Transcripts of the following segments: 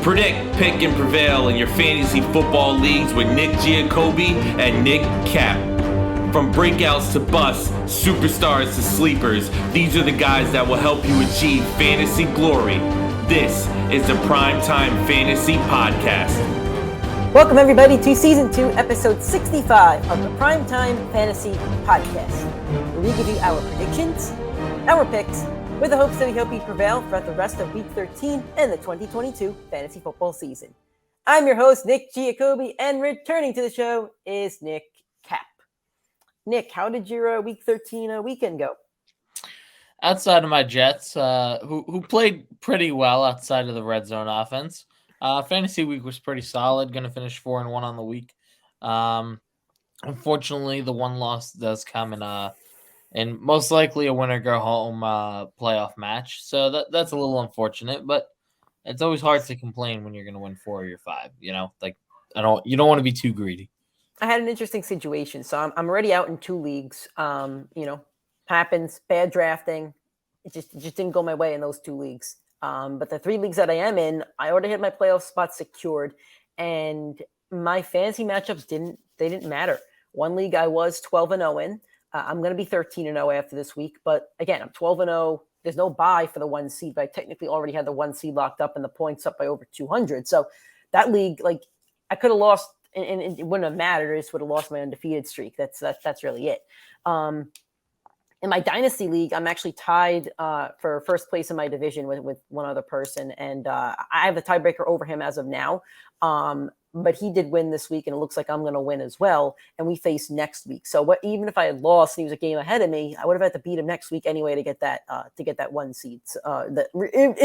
Predict, pick, and prevail in your fantasy football leagues with Nick Giacobbe and Nick Cap. From breakouts to busts, superstars to sleepers, these are the guys that will help you achieve fantasy glory. This is the PrimeTime Fantasy Podcast. Welcome everybody to Season 2, Episode 65 of the PrimeTime Fantasy Podcast, where we give you our predictions, our picks, with the hopes that we help you prevail throughout the rest of Week 13 and the 2022 fantasy football season. I'm your host, Nick Giacobbe, and returning to the show is Nick Cap. Nick, how did your Week 13 weekend go? Outside of my Jets, who played pretty well outside of the red zone offense, fantasy week was pretty solid. Going to finish 4-1 on the week. Unfortunately, the one loss does come in and most likely a winner go home playoff match. So that's a little unfortunate, but it's always hard to complain when you're going to win 4 or 5. You know, like you don't want to be too greedy. I had an interesting situation. So I'm already out in 2 leagues. Happens, bad drafting. It just didn't go my way in those 2 leagues. But the 3 leagues that I am in, I already had my playoff spot secured, and my fantasy matchups didn't matter. One league I was 12-0 in. I'm going to be 13-0 after this week, but again, I'm 12-0. There's no bye for the 1 seed, but I technically already had the 1 seed locked up and the points up by over 200. So that league, like, I could have lost, and it wouldn't have mattered. I just would have lost my undefeated streak. That's really it. In my dynasty league, I'm actually tied for first place in my division with one other person, and I have the tiebreaker over him as of now. But he did win this week, and it looks like I'm going to win as well. And we face next week. So even if I had lost and he was a game ahead of me, I would have had to beat him next week anyway to get that 1 seed. It'd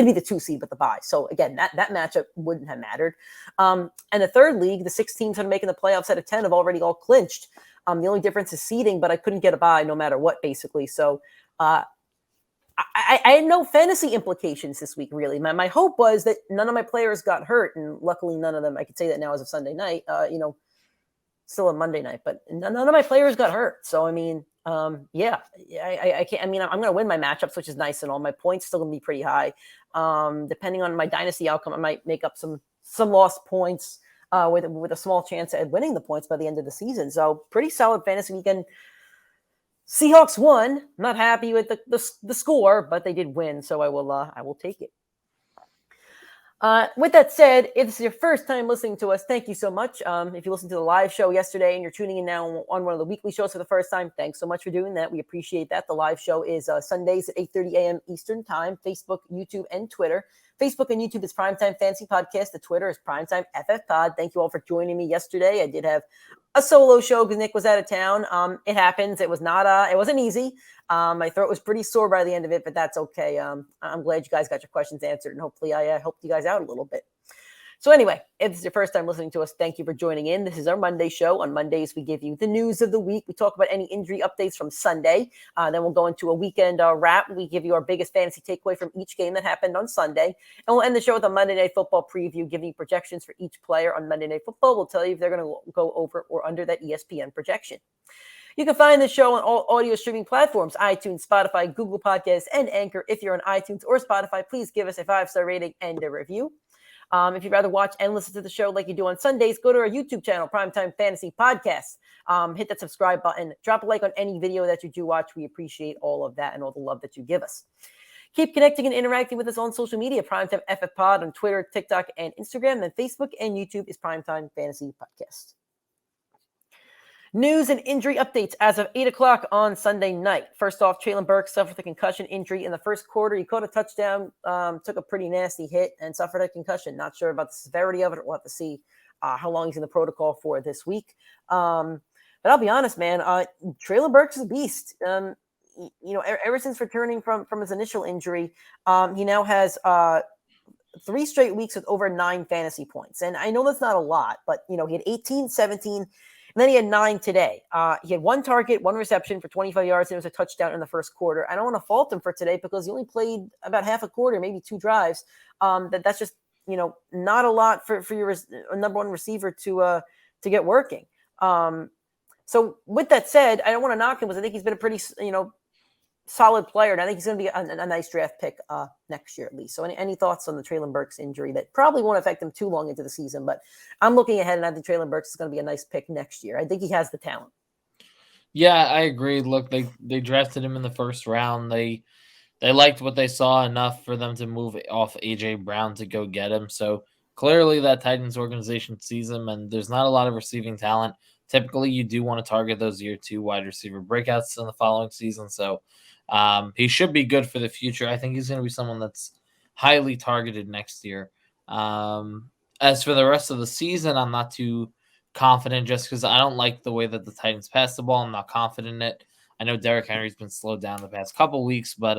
be the 2 seed with the bye. So again, that matchup wouldn't have mattered. And the third league, the 6 teams that are making the playoffs out of 10 have already all clinched. The only difference is seeding, but I couldn't get a bye no matter what, basically. So I had no fantasy implications this week, really. My hope was that none of my players got hurt, and luckily none of them. I could say that now as of Sunday night. Still a Monday night, but none of my players got hurt. So I mean, I can't. I mean, I'm going to win my matchups, which is nice and all. My points still going to be pretty high. Depending on my dynasty outcome, I might make up some lost points with a small chance at winning the points by the end of the season. So pretty solid fantasy weekend. Seahawks won. Not happy with the score, but they did win, so I will take it. With that said, if this is your first time listening to us, thank you so much. If you listened to the live show yesterday and you're tuning in now on one of the weekly shows for the first time, thanks so much for doing that. We appreciate that. The live show is Sundays at 8:30 a.m. Eastern Time, Facebook, YouTube, and Twitter. Facebook and YouTube is PrimeTime Fantasy Podcast. The Twitter is PrimeTimeFFPod. Thank you all for joining me yesterday. I did have a solo show because Nick was out of town. It happens. It wasn't easy. My throat was pretty sore by the end of it, but that's okay. I'm glad you guys got your questions answered, and hopefully I helped you guys out a little bit. So anyway, if this is your first time listening to us, thank you for joining in. This is our Monday show. On Mondays, we give you the news of the week. We talk about any injury updates from Sunday. Then we'll go into a weekend wrap. We give you our biggest fantasy takeaway from each game that happened on Sunday. And we'll end the show with a Monday Night Football preview, giving you projections for each player on Monday Night Football. We'll tell you if they're going to go over or under that ESPN projection. You can find the show on all audio streaming platforms, iTunes, Spotify, Google Podcasts, and Anchor. If you're on iTunes or Spotify, please give us a 5-star rating and a review. If you'd rather watch and listen to the show like you do on Sundays, go to our YouTube channel, PrimeTime Fantasy Podcast. Hit that subscribe button. Drop a like on any video that you do watch. We appreciate all of that and all the love that you give us. Keep connecting and interacting with us on social media, PrimeTimeFFPod on Twitter, TikTok, and Instagram. Then Facebook and YouTube is PrimeTime Fantasy Podcast. News and injury updates as of 8 o'clock on Sunday night. First off, Treylon Burks suffered a concussion injury in the first quarter. He caught a touchdown, took a pretty nasty hit, and suffered a concussion. Not sure about the severity of it. We'll have to see how long he's in the protocol for this week. But I'll be honest, man, Treylon Burks is a beast. Ever since returning from his initial injury, he now has 3 straight weeks with over 9 fantasy points. And I know that's not a lot, but, he had 18, 17, and then he had 9 today. He had 1 target, 1 reception for 25 yards, and it was a touchdown in the first quarter. I don't want to fault him for today because he only played about half a quarter, maybe 2 drives. That's just, not a lot for your number one receiver to get working. So with that said, I don't want to knock him because I think he's been a pretty, solid player, and I think he's going to be a nice draft pick next year at least. So any thoughts on the Treylon Burks injury that probably won't affect him too long into the season, but I'm looking ahead, and I think Treylon Burks is going to be a nice pick next year. I think he has the talent. Yeah, I agree. Look, they drafted him in the first round. They liked what they saw enough for them to move off AJ Brown to go get him. So clearly that Titans organization sees him, and there's not a lot of receiving talent. Typically, you do want to target those year 2 wide receiver breakouts in the following season. So he should be good for the future. I think he's going to be someone that's highly targeted next year. As for the rest of the season, I'm not too confident just because I don't like the way that the Titans pass the ball. I'm not confident in it. I know Derrick Henry's been slowed down the past couple weeks, but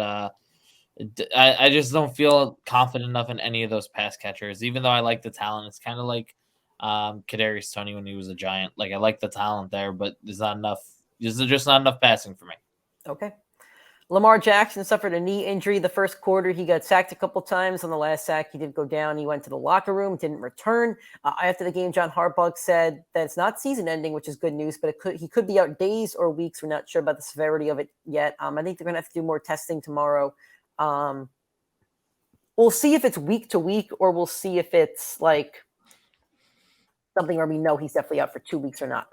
I just don't feel confident enough in any of those pass catchers. Even though I like the talent, it's kind of like Kadarius Toney when he was a Giant. Like I like the talent there, but there's not enough. There's just not enough passing for me. Okay. Lamar Jackson suffered a knee injury the first quarter. He got sacked a couple times. On the last sack, he did go down. He went to the locker room, didn't return. After the game, John Harbaugh said that it's not season-ending, which is good news, but he could be out days or weeks. We're not sure about the severity of it yet. I think they're going to have to do more testing tomorrow. We'll see if it's week to week, or we'll see if it's like something where we know he's definitely out for 2 weeks or not.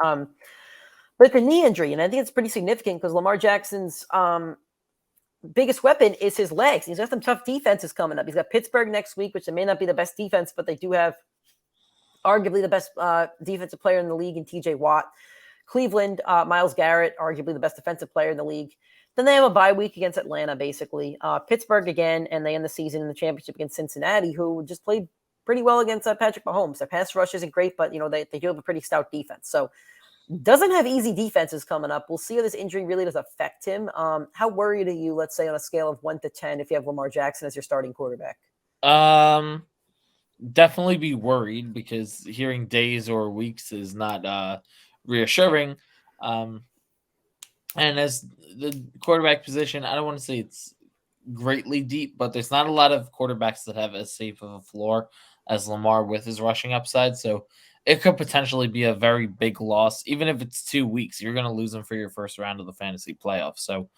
But the knee injury, and I think it's pretty significant because Lamar Jackson's biggest weapon is his legs. He's got some tough defenses coming up. He's got Pittsburgh next week, which may not be the best defense, but they do have arguably the best defensive player in the league in TJ Watt. Cleveland, Myles Garrett, arguably the best defensive player in the league. Then they have a bye week against Atlanta, basically. Pittsburgh again, and they end the season in the championship against Cincinnati, who just played pretty well against Patrick Mahomes. Their pass rush isn't great, but they do have a pretty stout defense. So doesn't have easy defenses coming up. We'll see how this injury really does affect him. How worried are you, let's say, on a scale of 1 to 10 if you have Lamar Jackson as your starting quarterback? Definitely be worried because hearing days or weeks is not reassuring. And as the quarterback position, I don't want to say it's greatly deep, but there's not a lot of quarterbacks that have as safe of a floor as Lamar with his rushing upside. So it could potentially be a very big loss. Even if it's 2 weeks, you're going to lose him for your first round of the fantasy playoffs. So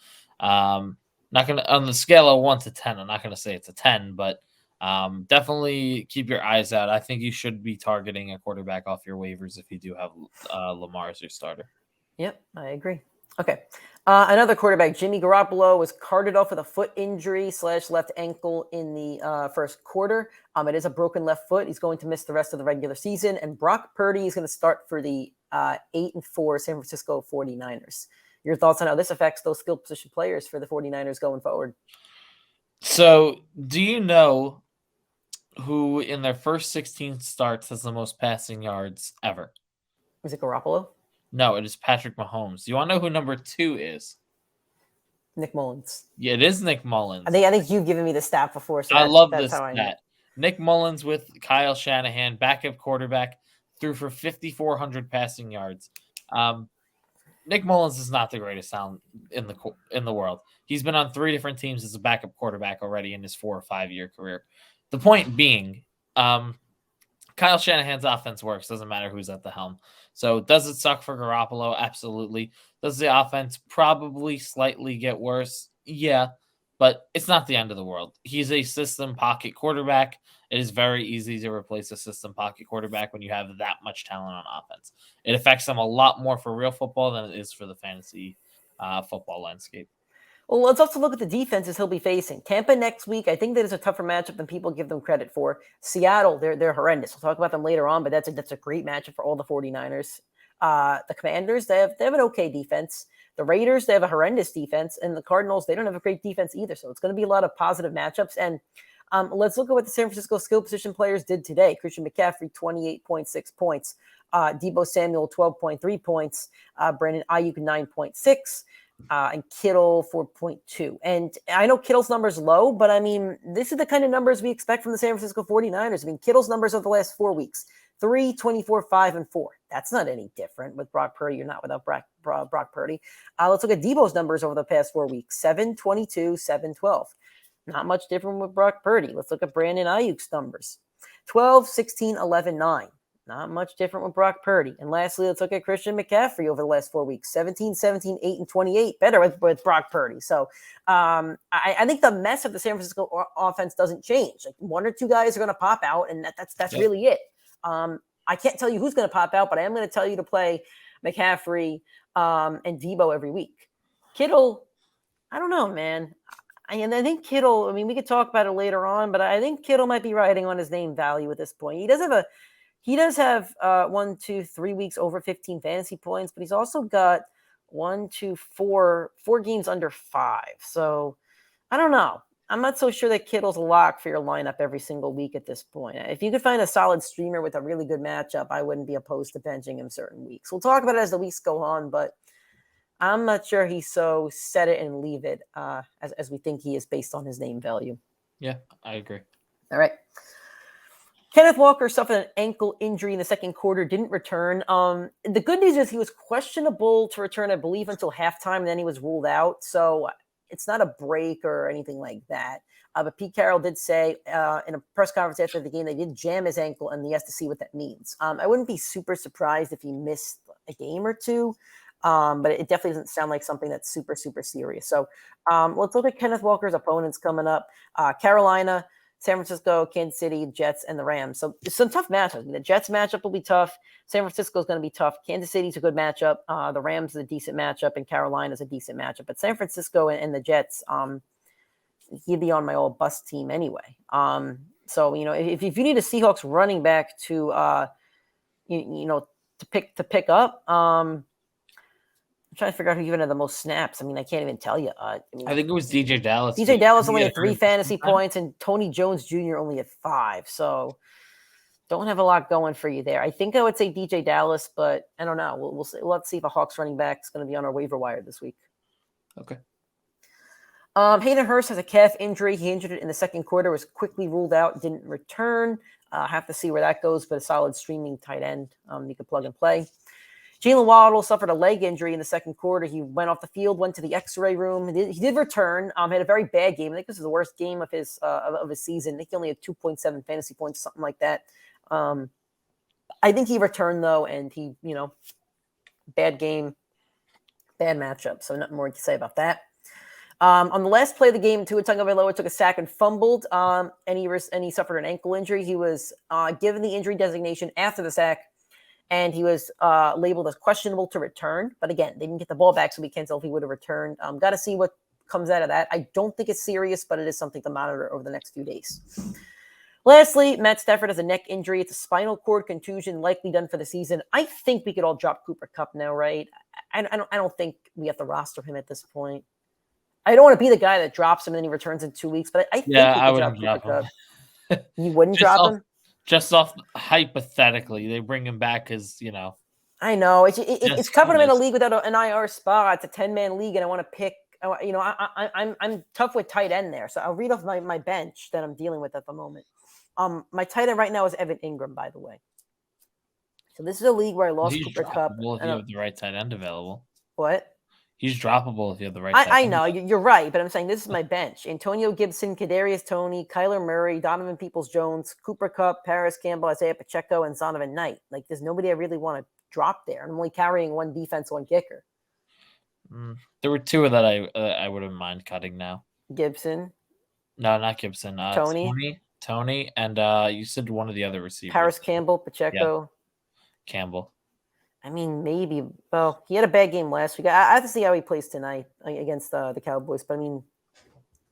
not going to, on the scale of 1 to 10, I'm not going to say it's a 10, but definitely keep your eyes out. I think you should be targeting a quarterback off your waivers if you do have Lamar as your starter. Yep, I agree. Okay. Another quarterback, Jimmy Garoppolo, was carted off with a foot injury / left ankle in the first quarter. It is a broken left foot. He's going to miss the rest of the regular season. And Brock Purdy is going to start for the 8-4 San Francisco 49ers. Your thoughts on how this affects those skill position players for the 49ers going forward? So do you know who in their first 16 starts has the most passing yards ever? Is it Garoppolo? No, it is Patrick Mahomes. You want to know who number 2 is? Nick Mullins. Yeah, it is Nick Mullins. I think you've given me the stat before. So I love this stat. Nick Mullins with Kyle Shanahan, backup quarterback, threw for 5,400 passing yards. Nick Mullins is not the greatest talent in the world. He's been on 3 different teams as a backup quarterback already in his 4 or 5 year career. The point being, Kyle Shanahan's offense works. Doesn't matter who's at the helm. So does it suck for Garoppolo? Absolutely. Does the offense probably slightly get worse? Yeah, but it's not the end of the world. He's a system pocket quarterback. It is very easy to replace a system pocket quarterback when you have that much talent on offense. It affects them a lot more for real football than it is for the fantasy football landscape. Well, let's also look at the defenses he'll be facing. Tampa next week, I think that is a tougher matchup than people give them credit for. Seattle, they're horrendous. We'll talk about them later on, but that's a great matchup for all the 49ers. The Commanders, they have an okay defense. The Raiders, they have a horrendous defense. And the Cardinals, they don't have a great defense either. So it's going to be a lot of positive matchups. And let's look at what the San Francisco skill position players did today. Christian McCaffrey, 28.6 points. Deebo Samuel, 12.3 points. Brandon Ayuk, 9.6. And Kittle 4.2. And I know Kittle's number's low, but I mean, this is the kind of numbers we expect from the San Francisco 49ers. I mean, Kittle's numbers of the last 4 weeks, 3, 24, 5, and 4. That's not any different with Brock Purdy. You're not without Brock Purdy. Let's look at Deebo's numbers over the past 4 weeks, 7, 22, 7, 12. Not much different with Brock Purdy. Let's look at Brandon Ayuk's numbers, 12, 16, 11, 9. Not much different with Brock Purdy. And lastly, let's look at Christian McCaffrey over the last 4 weeks. 17, 17, 8, and 28. Better with Brock Purdy. So I think the mess of the San Francisco offense doesn't change. Like 1 or 2 guys are going to pop out, and that's really it. I can't tell you who's going to pop out, but I am going to tell you to play McCaffrey and Debo every week. Kittle, I don't know, man. And I think Kittle, I mean, we could talk about it later on, but I think Kittle might be riding on his name value at this point. He does have 1, 2, 3 weeks over 15 fantasy points, but he's also got 1, 2, 4 games under 5. So I don't know. I'm not so sure that Kittle's a lock for your lineup every single week at this point. If you could find a solid streamer with a really good matchup, I wouldn't be opposed to benching him certain weeks. We'll talk about it as the weeks go on, but I'm not sure he's so set it and leave it as we think he is based on his name value. Yeah, I agree. All right. Kenneth Walker suffered an ankle injury in the second quarter, didn't return. The good news is he was questionable to return, I believe, until halftime, and then he was ruled out. So it's not a break or anything like that. But Pete Carroll did say in a press conference after the game, they did jam his ankle, and he has to see what that means. I wouldn't be super surprised if he missed a game or two, but it definitely doesn't sound like something that's super, super serious. So let's look at Kenneth Walker's opponents coming up. Carolina, San Francisco, Kansas City, Jets, and the Rams. So it's some tough matchups. I mean, the Jets matchup will be tough. San Francisco is going to be tough. Kansas City's a good matchup. The Rams is a decent matchup, and Carolina is a decent matchup. But San Francisco and the Jets, he'd be on my old bust team anyway. So if you need a Seahawks running back to to pick up, I'm trying to figure out who even had the most snaps. I mean, I can't even tell you. I think it was DJ Dallas. DJ Dallas only had 3 fantasy points, and Tony Jones Jr. only had 5. So don't have a lot going for you there. I think I would say DJ Dallas, but I don't know. We'll see. We'll have to see if a Hawks running back is going to be on our waiver wire this week. Okay. Hayden Hurst has a calf injury. He injured it in the second quarter, was quickly ruled out, didn't return. Have to see where that goes, but a solid streaming tight end you could plug and play. Jalen Waddle suffered a leg injury in the second quarter. He went off the field, went to the X-ray room. He did return. Had a very bad game. I think this is the worst game of his season. I think he only had 2.7 fantasy points, something like that. I think he returned though, and he, bad game, bad matchup. So nothing more to say about that. On the last play of the game, Tua Tagovailoa took a sack and fumbled, and he suffered an ankle injury. He was given the injury designation after the sack, and he was labeled as questionable to return. But again, they didn't get the ball back, so we can't tell if he would have returned. Got to see what comes out of that. I don't think it's serious, but it is something to monitor over the next few days. Lastly, Matt Stafford has a neck injury. It's a spinal cord contusion, likely done for the season. I think we could all drop Cooper Kupp now, right? I don't think we have to roster him at this point. I don't want to be the guy that drops him and then he returns in 2 weeks, but I think I would drop him. You wouldn't drop him? Just off hypothetically, they bring him back because I know it's covering him in a league without an IR spot. It's a 10-man league, and I want to pick. I'm tough with tight end there, so I'll read off my bench that I'm dealing with at the moment. My tight end right now is Evan Ingram, by the way. So this is a league where I lost Cooper Kupp. If you have the right tight end available. What? He's droppable if you have the right. I know you're right, but I'm saying this is my bench: Antonio Gibson, Kadarius Toney, Kyler Murray, Donovan Peoples-Jones, Cooper Kupp, Paris Campbell, Isaiah Pacheco, and Zonovan Knight. Like, there's nobody I really want to drop there. I'm only carrying one defense, one kicker. There were 2 that I wouldn't mind cutting now. Gibson. No, not Gibson. Tony, and you said one of the other receivers. Paris Campbell, Pacheco. Yeah. Campbell. I mean, maybe. Well, he had a bad game last week. I have to see how he plays tonight against the Cowboys. But I mean,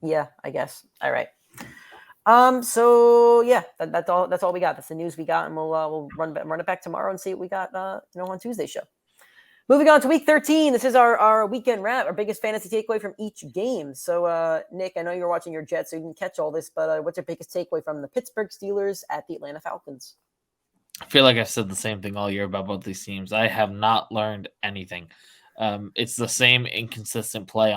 yeah, I guess. All right. So yeah, that's all. That's all we got. That's the news we got, and we'll run it back tomorrow and see what we got. On Tuesday's show. Moving on to week 13. This is our weekend wrap, our biggest fantasy takeaway from each game. So, Nick, I know you're watching your Jets, so you didn't catch all this, but what's your biggest takeaway from the Pittsburgh Steelers at the Atlanta Falcons? I feel like I've said the same thing all year about both these teams. I have not learned anything. It's the same inconsistent play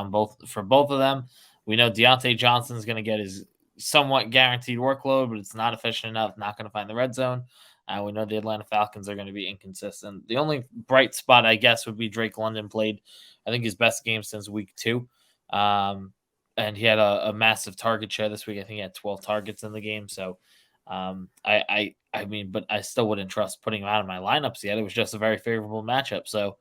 for both of them. We know Deontay Johnson is going to get his somewhat guaranteed workload, but it's not efficient enough, not going to find the red zone. We know the Atlanta Falcons are going to be inconsistent. The only bright spot, I guess, would be Drake London played, I think, his best game since week 2. And he had a massive target share this week. I think he had 12 targets in the game. So I mean, but I still wouldn't trust putting him out of my lineups yet. It was just a very favorable matchup. So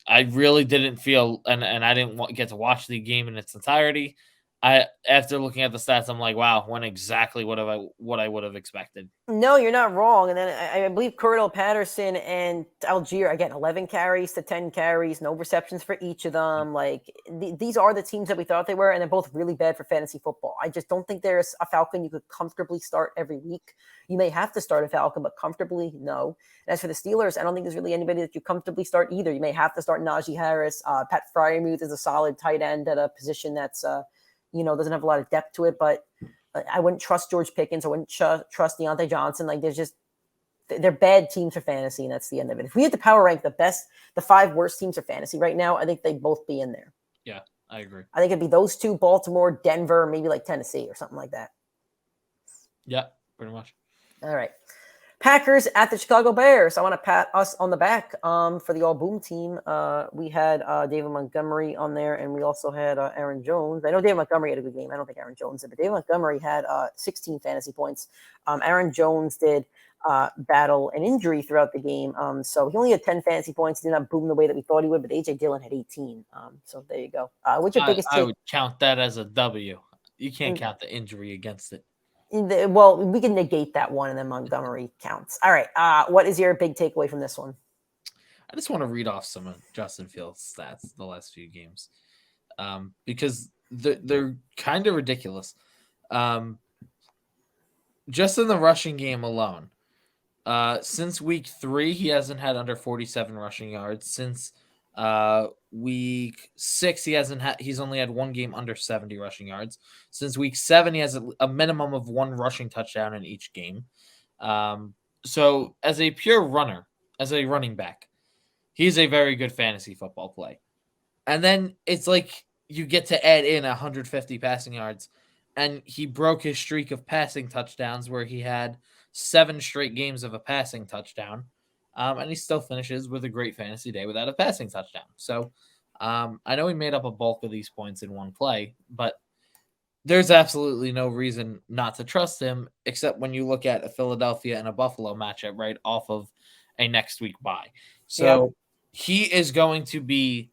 I really didn't feel, and I didn't get to watch the game in its entirety. After looking at the stats, I'm like, wow, went exactly what I would have expected. No, you're not wrong. And then I believe Cordell Patterson and Algier, again, 11 carries to 10 carries, no receptions for each of them. Like, these are the teams that we thought they were, and they're both really bad for fantasy football. I just don't think there's a Falcon you could comfortably start every week. You may have to start a Falcon, but comfortably, no. And as for the Steelers, I don't think there's really anybody that you comfortably start either. You may have to start Najee Harris. Pat Fryermuth is a solid tight end at a position that's, doesn't have a lot of depth to it, but I wouldn't trust George Pickens. I wouldn't trust Deontay Johnson. Like, they're bad teams for fantasy, and that's the end of it. If we had to power rank the 5 worst teams for fantasy right now, I think they'd both be in there. Yeah, I agree. I think it'd be those two, Baltimore, Denver, maybe like Tennessee or something like that. Yeah, pretty much. All right. Packers at the Chicago Bears. I want to pat us on the back for the All Boom team. We had David Montgomery on there, and we also had Aaron Jones. I know David Montgomery had a good game. I don't think Aaron Jones did, but David Montgomery had 16 fantasy points. Aaron Jones did battle an injury throughout the game, so he only had 10 fantasy points. He did not boom the way that we thought he would, but A.J. Dillon had 18. So there you go. What's your biggest I would count that as a W. You can't count the injury against it. Well, we can negate that one, and then Montgomery counts. All right. What is your big takeaway from this one? I just want to read off some of Justin Fields' stats the last few games, because they're kind of ridiculous. Just in the rushing game alone, since week 3, he hasn't had under 47 rushing yards. Since week 6, he's only had 1 game under 70 rushing yards. Since week 7, he has a minimum of 1 rushing touchdown in each game. So as a pure runner, as a running back, he's a very good fantasy football play. And then it's like you get to add in 150 passing yards, and he broke his streak of passing touchdowns where he had 7 straight games of a passing touchdown. And he still finishes with a great fantasy day without a passing touchdown. So I know he made up a bulk of these points in one play, but there's absolutely no reason not to trust him, except when you look at a Philadelphia and a Buffalo matchup right off of a next week bye. So he is going to be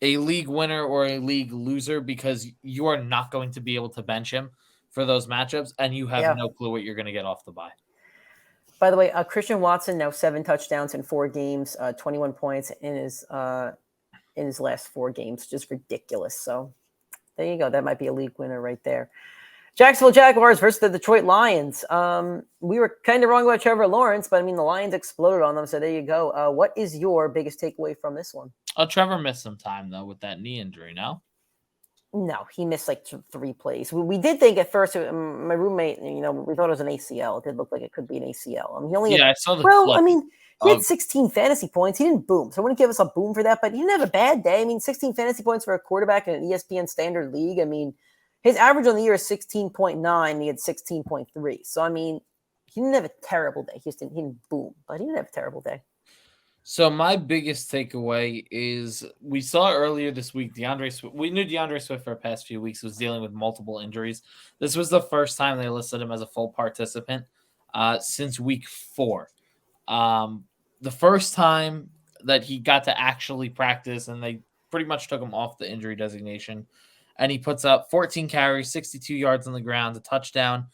a league winner or a league loser because you are not going to be able to bench him for those matchups, and you have no clue what you're going to get off the bye. By the way, Christian Watson now 7 touchdowns in 4 games, 21 points in his last 4 games, just ridiculous. So there you go. That might be a league winner right there. Jacksonville Jaguars versus the Detroit Lions. We were kind of wrong about Trevor Lawrence, but I mean the Lions exploded on them. So there you go. What is your biggest takeaway from this one? Trevor missed some time though with that knee injury. No, he missed like 3 plays. We did think at first, my roommate, we thought it was an ACL. It did look like it could be an ACL. He only I saw the clip. He had 16 fantasy points. He didn't boom. So I wouldn't give us a boom for that, but he didn't have a bad day. 16 fantasy points for a quarterback in an ESPN standard league. His average on the year is 16.9. And he had 16.3. So, he didn't have a terrible day. He didn't boom, but he didn't have a terrible day. So my biggest takeaway is we saw earlier this week, DeAndre Swift. We knew DeAndre Swift for the past few weeks was dealing with multiple injuries. This was the first time they listed him as a full participant since week 4. The first time that he got to actually practice, and they pretty much took him off the injury designation, and he puts up 14 carries, 62 yards on the ground, a touchdown,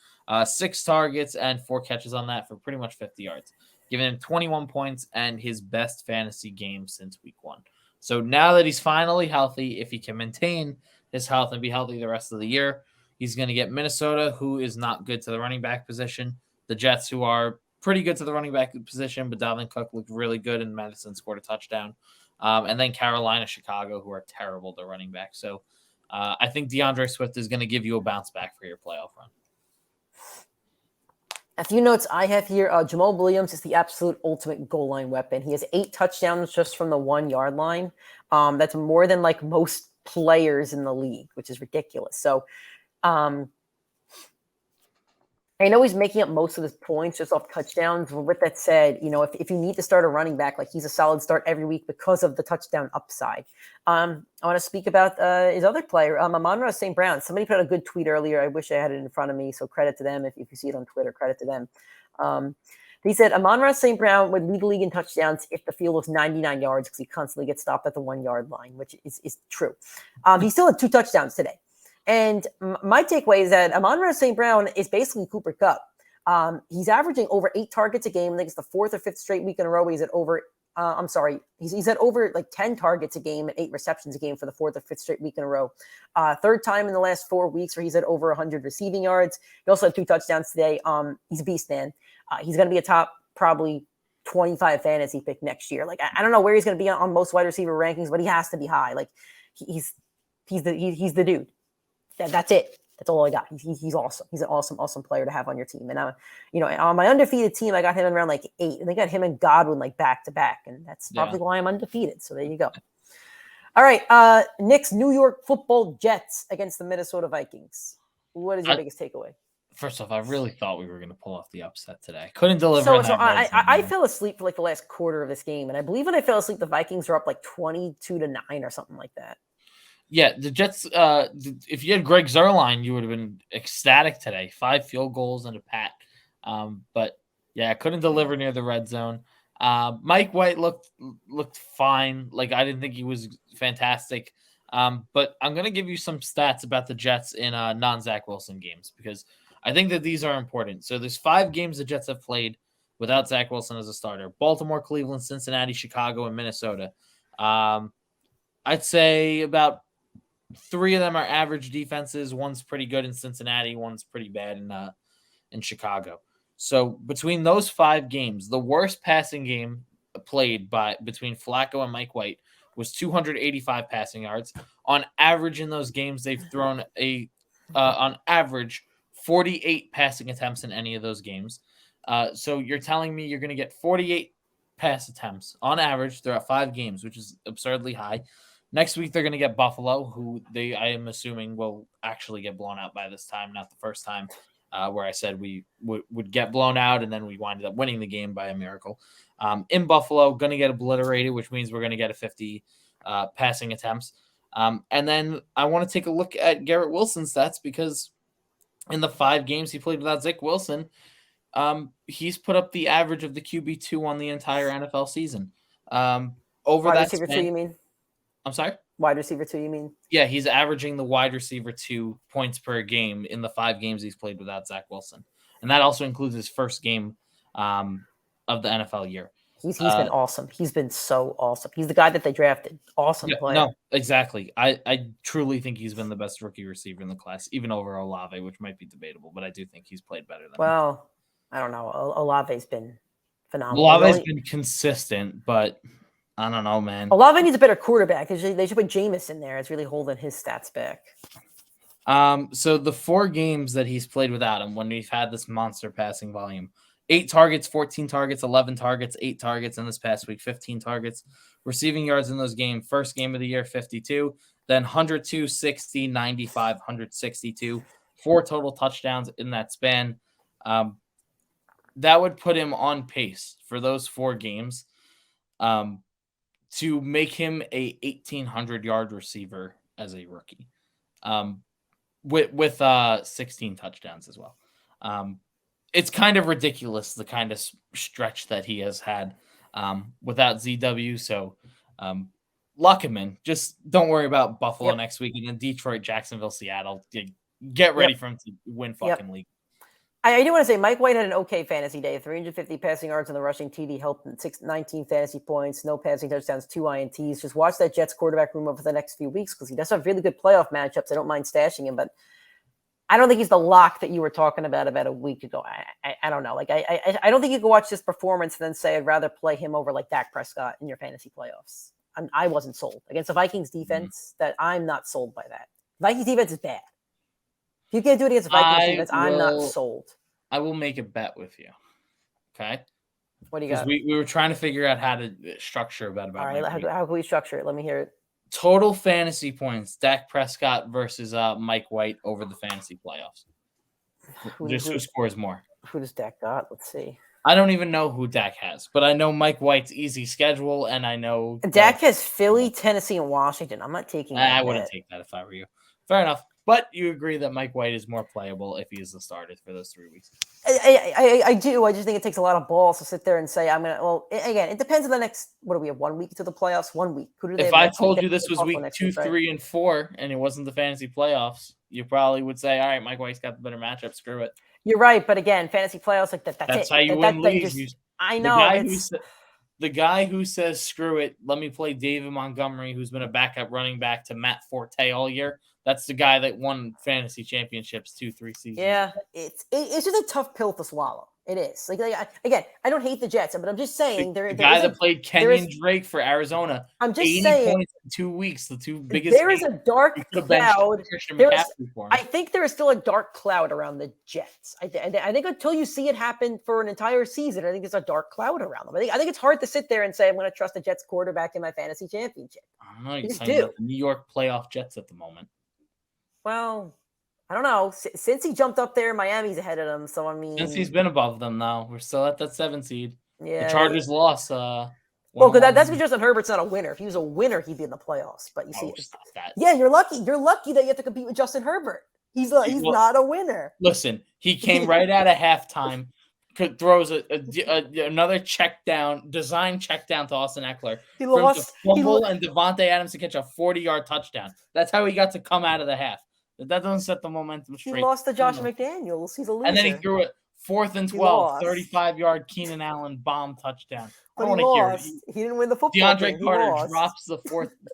6 targets, and 4 catches on that for pretty much 50 yards. Giving him 21 points and his best fantasy game since week 1. So now that he's finally healthy, if he can maintain his health and be healthy the rest of the year, he's going to get Minnesota, who is not good to the running back position, the Jets, who are pretty good to the running back position, but Dalvin Cook looked really good, and Madison scored a touchdown. And then Carolina, Chicago, who are terrible to running back. So I think DeAndre Swift is going to give you a bounce back for your playoff run. A few notes I have here. Jamal Williams is the absolute ultimate goal line weapon. He has 8 touchdowns just from the 1-yard line. That's more than like most players in the league, which is ridiculous. So I I know he's making up most of his points just off touchdowns. But with that said, if you need to start a running back, like he's a solid start every week because of the touchdown upside. I want to speak about his other player, Amon-Ra St. Brown. Somebody put out a good tweet earlier. I wish I had it in front of me, so credit to them. If you see it on Twitter, credit to them. He said Amon-Ra St. Brown would lead the league in touchdowns if the field was 99 yards because he constantly gets stopped at the 1 yard line, which is true. He still had 2 touchdowns today. And my takeaway is that Amon-Ra St. Brown is basically Cooper Kupp. He's averaging over 8 targets a game. I think it's the 4th or 5th straight week in a row. He's at over, he's at over like 10 targets a game and 8 receptions a game for the 4th or 5th straight week in a row. 3rd time in the last 4 weeks where he's at over 100 receiving yards. He also had 2 touchdowns today. He's a beast, man. He's going to be a top probably 25 fantasy pick next year. Like I don't know where he's going to be on most wide receiver rankings, but he has to be high. Like he's the dude. That's it. That's all I got. He's awesome. He's an awesome player to have on your team. And on my undefeated team, I got him in around like 8, and they got him and Godwin like back to back, and that's probably why I'm undefeated. So there you go. All right, Knicks New York Football Jets against the Minnesota Vikings. What is your biggest takeaway? First off, I really thought we were going to pull off the upset today. Couldn't deliver. So I fell asleep for like the last quarter of this game, and I believe when I fell asleep, the Vikings were up like 22-9 or something like that. Yeah, the Jets, if you had Greg Zuerlein, you would have been ecstatic today. 5 field goals and a pat. But, yeah, couldn't deliver near the red zone. Mike White looked fine. Like, I didn't think he was fantastic. But I'm going to give you some stats about the Jets in non-Zach Wilson games because I think that these are important. So there's 5 games the Jets have played without Zach Wilson as a starter. Baltimore, Cleveland, Cincinnati, Chicago, and Minnesota. I'd say about 3 of them are average defenses. One's pretty good in Cincinnati. One's pretty bad in Chicago. So between those 5 games, the worst passing game played between Flacco and Mike White was 285 passing yards. On average in those games, they've thrown on average 48 passing attempts in any of those games. So you're telling me you're going to get 48 pass attempts on average throughout 5 games, which is absurdly high. Next week, they're going to get Buffalo, who I am assuming will actually get blown out by this time, not the first time where I said we would get blown out, and then we winded up winning the game by a miracle. In Buffalo, going to get obliterated, which means we're going to get a 50 passing attempts. And then I want to take a look at Garrett Wilson's stats because in the 5 games he played without Zach Wilson, he's put up the average of the QB2 on the entire NFL season. Over wide that receiver span, 2, you mean? I'm sorry? Wide receiver 2, you mean? Yeah, he's averaging the wide receiver 2 points per game in the 5 games he's played without Zach Wilson. And that also includes his first game of the NFL year. He's been awesome. He's been so awesome. He's the guy that they drafted. Awesome player. No, exactly. I truly think he's been the best rookie receiver in the class, even over Olave, which might be debatable, but I do think he's played better than him. Well, I don't know. Olave's been phenomenal. Olave's been consistent, but I don't know, man. Olave needs a better quarterback. They should put Jameis in there. It's really holding his stats back. So the 4 games that he's played without him, when we've had this monster passing volume, 8 targets, 14 targets, 11 targets, 8 targets in this past week, 15 targets. Receiving yards in those games, first game of the year, 52, then 102, 60, 95, 162, 4 total touchdowns in that span. That would put him on pace for those 4 games to make him a 1,800-yard receiver as a rookie with 16 touchdowns as well. It's kind of ridiculous, the kind of stretch that he has had without ZW. So lock him in. Just don't worry about Buffalo next week. And then Detroit, Jacksonville, Seattle. Get ready for him to win fucking league. I do want to say Mike White had an okay fantasy day. 350 passing yards on the rushing TD helped 19 fantasy points, no passing touchdowns, 2 INTs. Just watch that Jets quarterback room over the next few weeks because he does have really good playoff matchups. I don't mind stashing him, but I don't think he's the lock that you were talking about a week ago. I don't know. Like I don't think you can watch this performance and then say I'd rather play him over like Dak Prescott in your fantasy playoffs. I wasn't sold against the Vikings defense. That I'm not sold by that. Vikings defense is bad. If you can't do it against the Vikings defense, I'm not sold. I will make a bet with you. Okay. What do you got? We were trying to figure out how to structure a bet about. All right. How can we structure it? Let me hear it. Total fantasy points, Dak Prescott versus Mike White over the fantasy playoffs. Just who scores more. Who does Dak got? Let's see. I don't even know who Dak has, but I know Mike White's easy schedule, and I know Dak has Philly, Tennessee, and Washington. I'm not taking that. I wouldn't take that if I were you. Fair enough. But you agree that Mike White is more playable if he is the starter for those 3 weeks. I do. I just think it takes a lot of balls to sit there and say, I'm going to, well, again, it depends on the next, what do we have, 1 week to the playoffs? 1 week. Who do they If have I next told week? you this was week 2, 3, and 4, and it wasn't the fantasy playoffs, you probably would say, all right, Mike White's got the better matchup. Screw it. You're right. But again, fantasy playoffs, like that's how you win leagues. I know. The guy who says, screw it, let me play David Montgomery, who's been a backup running back to Matt Forte all year. That's the guy that won fantasy championships 2-3 seasons. Yeah, it's just a tough pill to swallow. It is. Again, I don't hate the Jets, but I'm just saying the guy that played Kenyon Drake for Arizona. I'm just 80 saying points in 2 weeks. The two biggest. There is a dark cloud. I think there is still a dark cloud around the Jets. I think until you see it happen for an entire season, I think there's a dark cloud around them. I think it's hard to sit there and say I'm going to trust the Jets quarterback in my fantasy championship. I don't know. You're talking about the New York playoff Jets at the moment. Well, I don't know. Since he jumped up there, Miami's ahead of them. So, I mean... Since he's been above them now. We're still at that 7 seed. Yeah. The Chargers lost. Well, because that's because Justin Herbert's not a winner. If he was a winner, he'd be in the playoffs. But you see... Yeah, you're lucky. You're lucky that you have to compete with Justin Herbert. He's not a winner. Listen, he came right out of halftime, throws another design check down to Austin Eckler. He lost. And Devontae Adams to catch a 40-yard touchdown. That's how he got to come out of the half. That doesn't set the momentum straight. He lost to Josh McDaniels. He's a loser. And then he threw it 4th and 12, 35-yard Keenan Allen bomb touchdown. I don't want to hear it. He didn't win the football game. DeAndre Carter drops the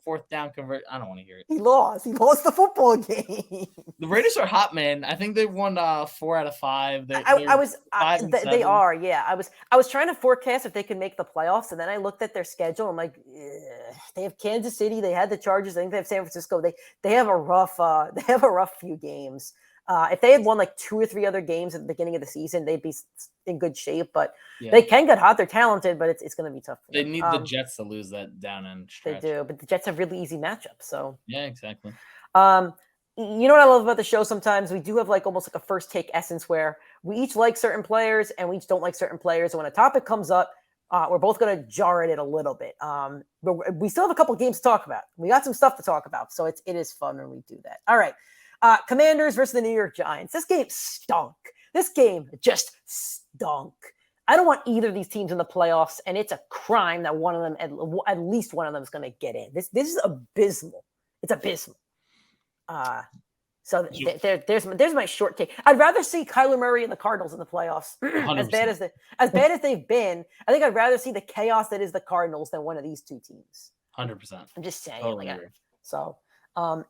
fourth down convert. I don't want to hear it. He lost. He lost the football game. The Raiders are hot, man. I think they won 4 out of 5. They are. Yeah, I was trying to forecast if they could make the playoffs, and then I looked at their schedule. I'm like, they have Kansas City. They had the Chargers. I think they have San Francisco. They have a rough few games. If they had won like 2 or 3 other games at the beginning of the season, they'd be in good shape. But they can get hot. They're talented, but it's going to be tough. They need the Jets to lose that down end stretch. They do, but the Jets have really easy matchups. So yeah, exactly. You know what I love about the show? Sometimes we do have like almost like a first take essence where we each like certain players and we each don't like certain players. And when a topic comes up, we're both going to jar at it a little bit. But we still have a couple of games to talk about. We got some stuff to talk about, so it is fun when we do that. All right. Commanders versus the New York Giants. This game stunk. This game just stunk. I don't want either of these teams in the playoffs, and it's a crime that one of them, at least one of them, is going to get in. This is abysmal. It's abysmal. So there's my short take. I'd rather see Kyler Murray and the Cardinals in the playoffs. as bad as they've been. I think I'd rather see the chaos that is the Cardinals than one of these two teams. 100%. I'm just saying. Totally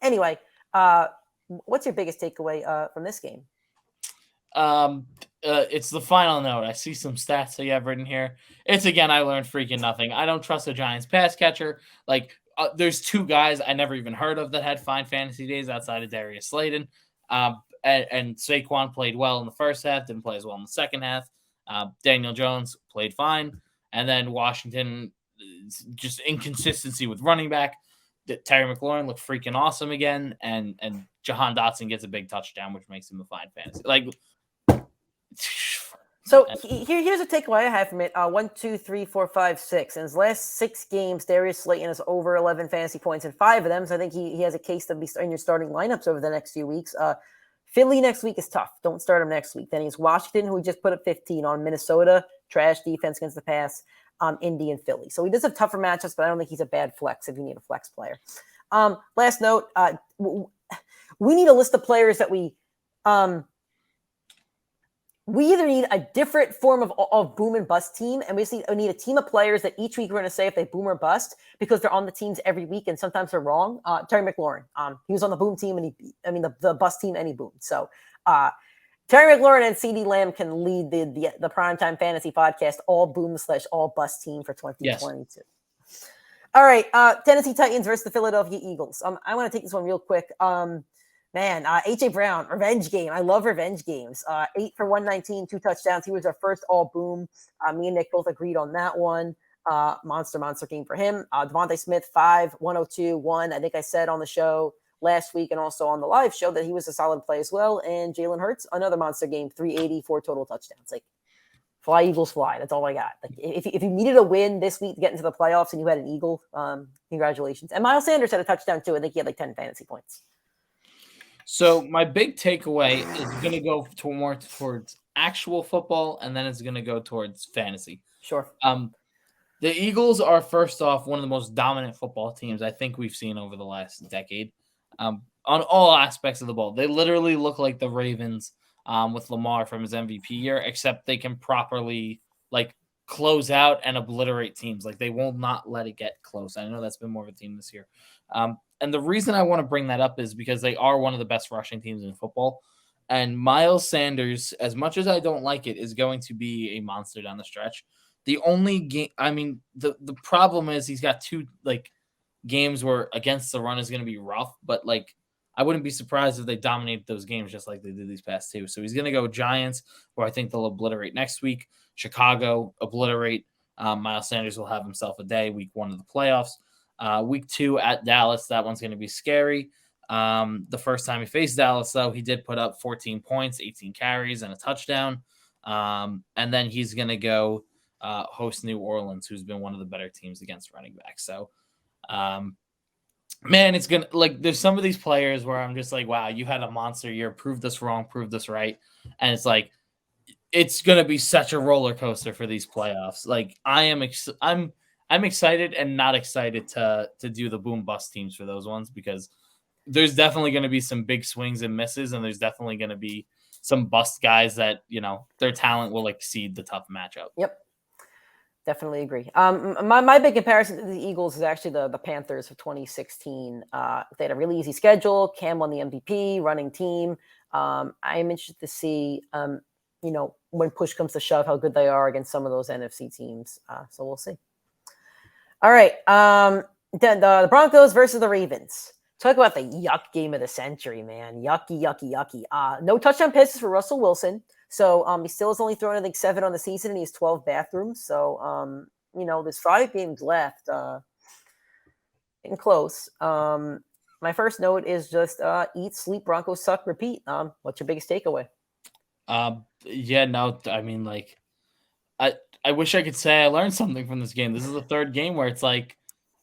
Anyway, what's your biggest takeaway from this game? It's the final note. I see some stats that you have written here. It's again, I learned freaking nothing. I don't trust the Giants pass catcher. There's 2 guys I never even heard of that had fine fantasy days outside of Darius Slayton. And Saquon played well in the first half, didn't play as well in the second half. Daniel Jones played fine. And then Washington, just inconsistency with running back. Terry McLaurin looked freaking awesome again. And Jahan Dotson gets a big touchdown, which makes him a fine fantasy. So here's a takeaway I have from it. 1, 2, 3, 4, 5, 6. In his last 6 games, Darius Slayton has over 11 fantasy points in 5 of them. So I think he has a case to be in your starting lineups over the next few weeks. Philly next week is tough. Don't start him next week. Then he's Washington, who just put up 15 on Minnesota. Trash defense against the pass. Indy and Philly. So he does have tougher matchups, but I don't think he's a bad flex if you need a flex player. Last note, we need a list of players that we either need a different form of boom and bust team, and we need a team of players that each week we're going to say if they boom or bust because they're on the teams every week and sometimes they're wrong. Terry McLaurin, he was on the boom team and the bust team and he boomed. So Terry McLaurin and CeeDee Lamb can lead the PrimeTime Fantasy Podcast all boom / all bust team for 2022. Yes. All right, Tennessee Titans versus the Philadelphia Eagles. I want to take this one real quick. A.J. Brown, revenge game. I love revenge games. 8 for 119, 2 touchdowns. He was our first all boom. Me and Nick both agreed on that one. Monster game for him. Devontae Smith, 5, 102, 1. I think I said on the show last week and also on the live show that he was a solid play as well. And Jalen Hurts, another monster game, 384 total touchdowns. Like, fly, Eagles, fly. That's all I got. Like, if you needed a win this week to get into the playoffs and you had an Eagle, congratulations. And Miles Sanders had a touchdown too. I think he had like 10 fantasy points. So my big takeaway is going to go more towards actual football, and then it's going to go towards fantasy. Sure. The Eagles are, first off, one of the most dominant football teams I think we've seen over the last decade, on all aspects of the ball. They literally look like the Ravens with Lamar from his MVP year, except they can properly close out and obliterate teams. Like, they will not let it get close. I know that's been more of a theme this year. And the reason I want to bring that up is because they are one of the best rushing teams in football. And Miles Sanders, as much as I don't like it, is going to be a monster down the stretch. The only game, the problem is he's got two games where against the run is going to be rough, but I wouldn't be surprised if they dominate those games just like they did these past two. So he's going to go Giants, where I think they'll obliterate next week. Chicago, obliterate. Miles Sanders will have himself a day, week 1 of the playoffs. Week 2 at Dallas, that one's going to be scary. The first time he faced Dallas, though, he did put up 14 points, 18 carries, and a touchdown. And then he's going to go host New Orleans, who's been one of the better teams against running backs. So, man, it's going to there's some of these players where I'm just like, wow, you had a monster year. Prove this wrong, prove this right. And it's it's going to be such a roller coaster for these playoffs. I'm excited and not excited to do the boom bust teams for those ones, because there's definitely going to be some big swings and misses, and there's definitely going to be some bust guys that, their talent will exceed the tough matchup. Yep. Definitely agree. My big comparison to the Eagles is actually the Panthers of 2016. They had a really easy schedule. Cam won the MVP, running team. I am interested to see, when push comes to shove, how good they are against some of those NFC teams. So we'll see. All right. The Broncos versus the Ravens. Talk about the yuck game of the century, man. Yucky, yucky, yucky. No touchdown passes for Russell Wilson. So he still has only thrown, I think, 7 on the season, and he has 12 bathrooms. So, there's 5 games left. Getting close. My first note is just eat, sleep, Broncos suck, repeat. What's your biggest takeaway? I wish I could say I learned something from this game. This is the third game where it's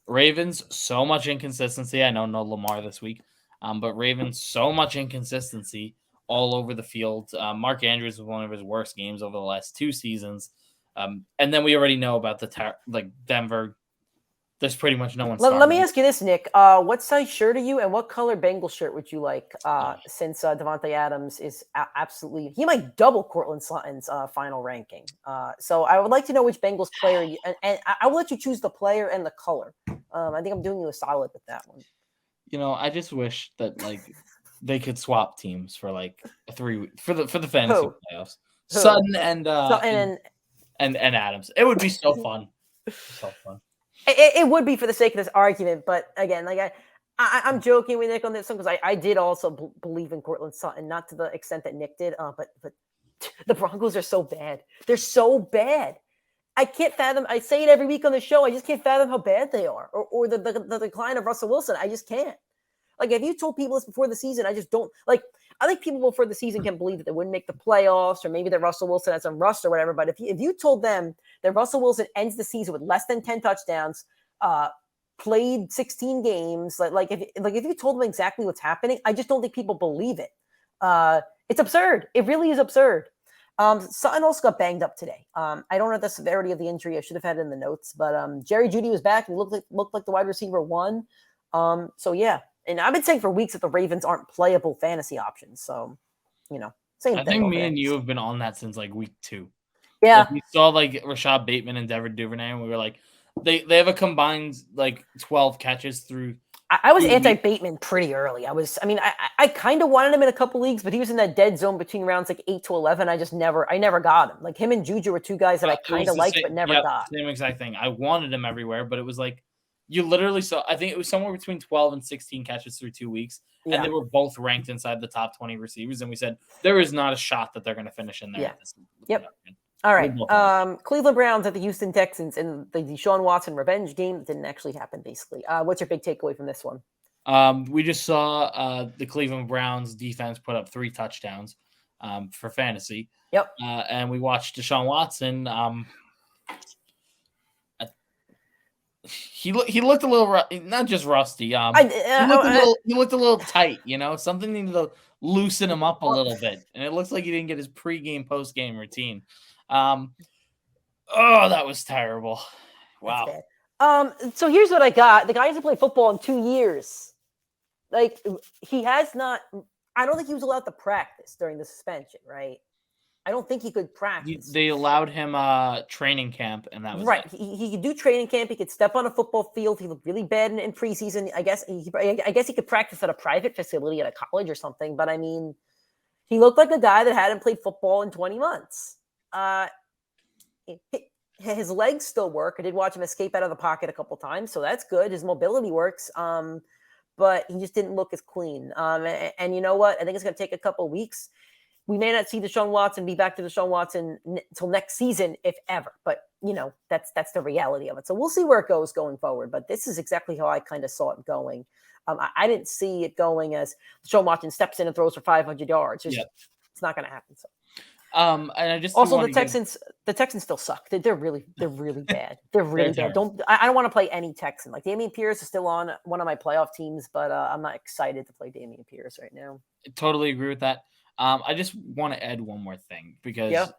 Ravens, so much inconsistency. I know no Lamar this week, but Ravens, so much inconsistency all over the field. Mark Andrews was one of his worst games over the last 2 seasons. And then we already know about Denver. There's pretty much no one. Let me ask you this, Nick. What size shirt are you, and what color Bengals shirt would you like? Since Devontae Adams is absolutely, he might double Cortland Sutton's final ranking. So I would like to know which Bengals player, and I will let you choose the player and the color. I think I'm doing you a solid with that one. I just wish that they could swap teams for a 3 week for the fantasy playoffs. Sutton and Adams. It would be so fun. So fun. It would be for the sake of this argument, but again, I'm joking with Nick on this one because I did also believe in Cortland Sutton, not to the extent that Nick did. But the Broncos are so bad. They're so bad. I can't fathom. I say it every week on the show. I just can't fathom how bad they are, or the decline of Russell Wilson. I just can't. If you told people this before the season, I just don't I think people before the season can believe that they wouldn't make the playoffs, or maybe that Russell Wilson has some rust or whatever. But if you told them that Russell Wilson ends the season with less than 10 touchdowns, played 16 games, if you told them exactly what's happening, I just don't think people believe it. It's absurd. It really is absurd. Sutton also got banged up today. I don't know the severity of the injury. I should have had it in the notes, but Jerry Jeudy was back and looked like the wide receiver 1. So yeah. And I've been saying for weeks that the Ravens aren't playable fantasy options. So, same thing. I think me and you have been on that since week 2. Yeah. We saw Rashad Bateman and Devin Duvernay, and we were they have a combined 12 catches through. I was anti-Bateman pretty early. I kind of wanted him in a couple leagues, but he was in that dead zone between rounds 8 to 11. I never got him. Him and Juju were 2 guys that I kind of liked, but never got. Same exact thing. I wanted him everywhere, but it was you literally saw, I think it was somewhere between 12 and 16 catches through 2 weeks. Yeah. And they were both ranked inside the top 20 receivers. And we said, there is not a shot that they're going to finish in there. Yeah. Yep. All right. Cleveland Browns at the Houston Texans in the Deshaun Watson revenge game that didn't actually happen, basically. What's your big takeaway from this one? We just saw the Cleveland Browns defense put up 3 touchdowns for fantasy. Yep. And we watched Deshaun Watson. He looked a little not just rusty. He looked a little tight. Something needed to loosen him up a little bit, and it looks like he didn't get his pregame, postgame routine. Oh, that was terrible. Wow. So here's what I got. The guy hasn't played football in 2 years. Like, he has not. I don't think he was allowed to practice during the suspension, right? I don't think he could practice. They allowed him training camp, and that was right. it. He could do training camp. He could step on a football field. He looked really bad in preseason. I guess he could practice at a private facility at a college or something. But I mean, he looked like a guy that hadn't played football in 20 months. His legs still work. I did watch him escape out of the pocket a couple times, so that's good. His mobility works. But he just didn't look as clean. And you know what? I think it's going to take a couple of weeks. We may not see Deshaun Watson be back to Deshaun Watson until next season, if ever. But, that's the reality of it. So we'll see where it goes going forward. But this is exactly how I kind of saw it going. I didn't see it going as Deshaun Watson steps in and throws for 500 yards. It's not going to happen. So. And I just also the Texans still suck. They're really bad. They're really bad. I don't want to play any Texan. Like, Dameon Pierce is still on one of my playoff teams, but I'm not excited to play Dameon Pierce right now. I totally agree with that. I just want to add one more thing because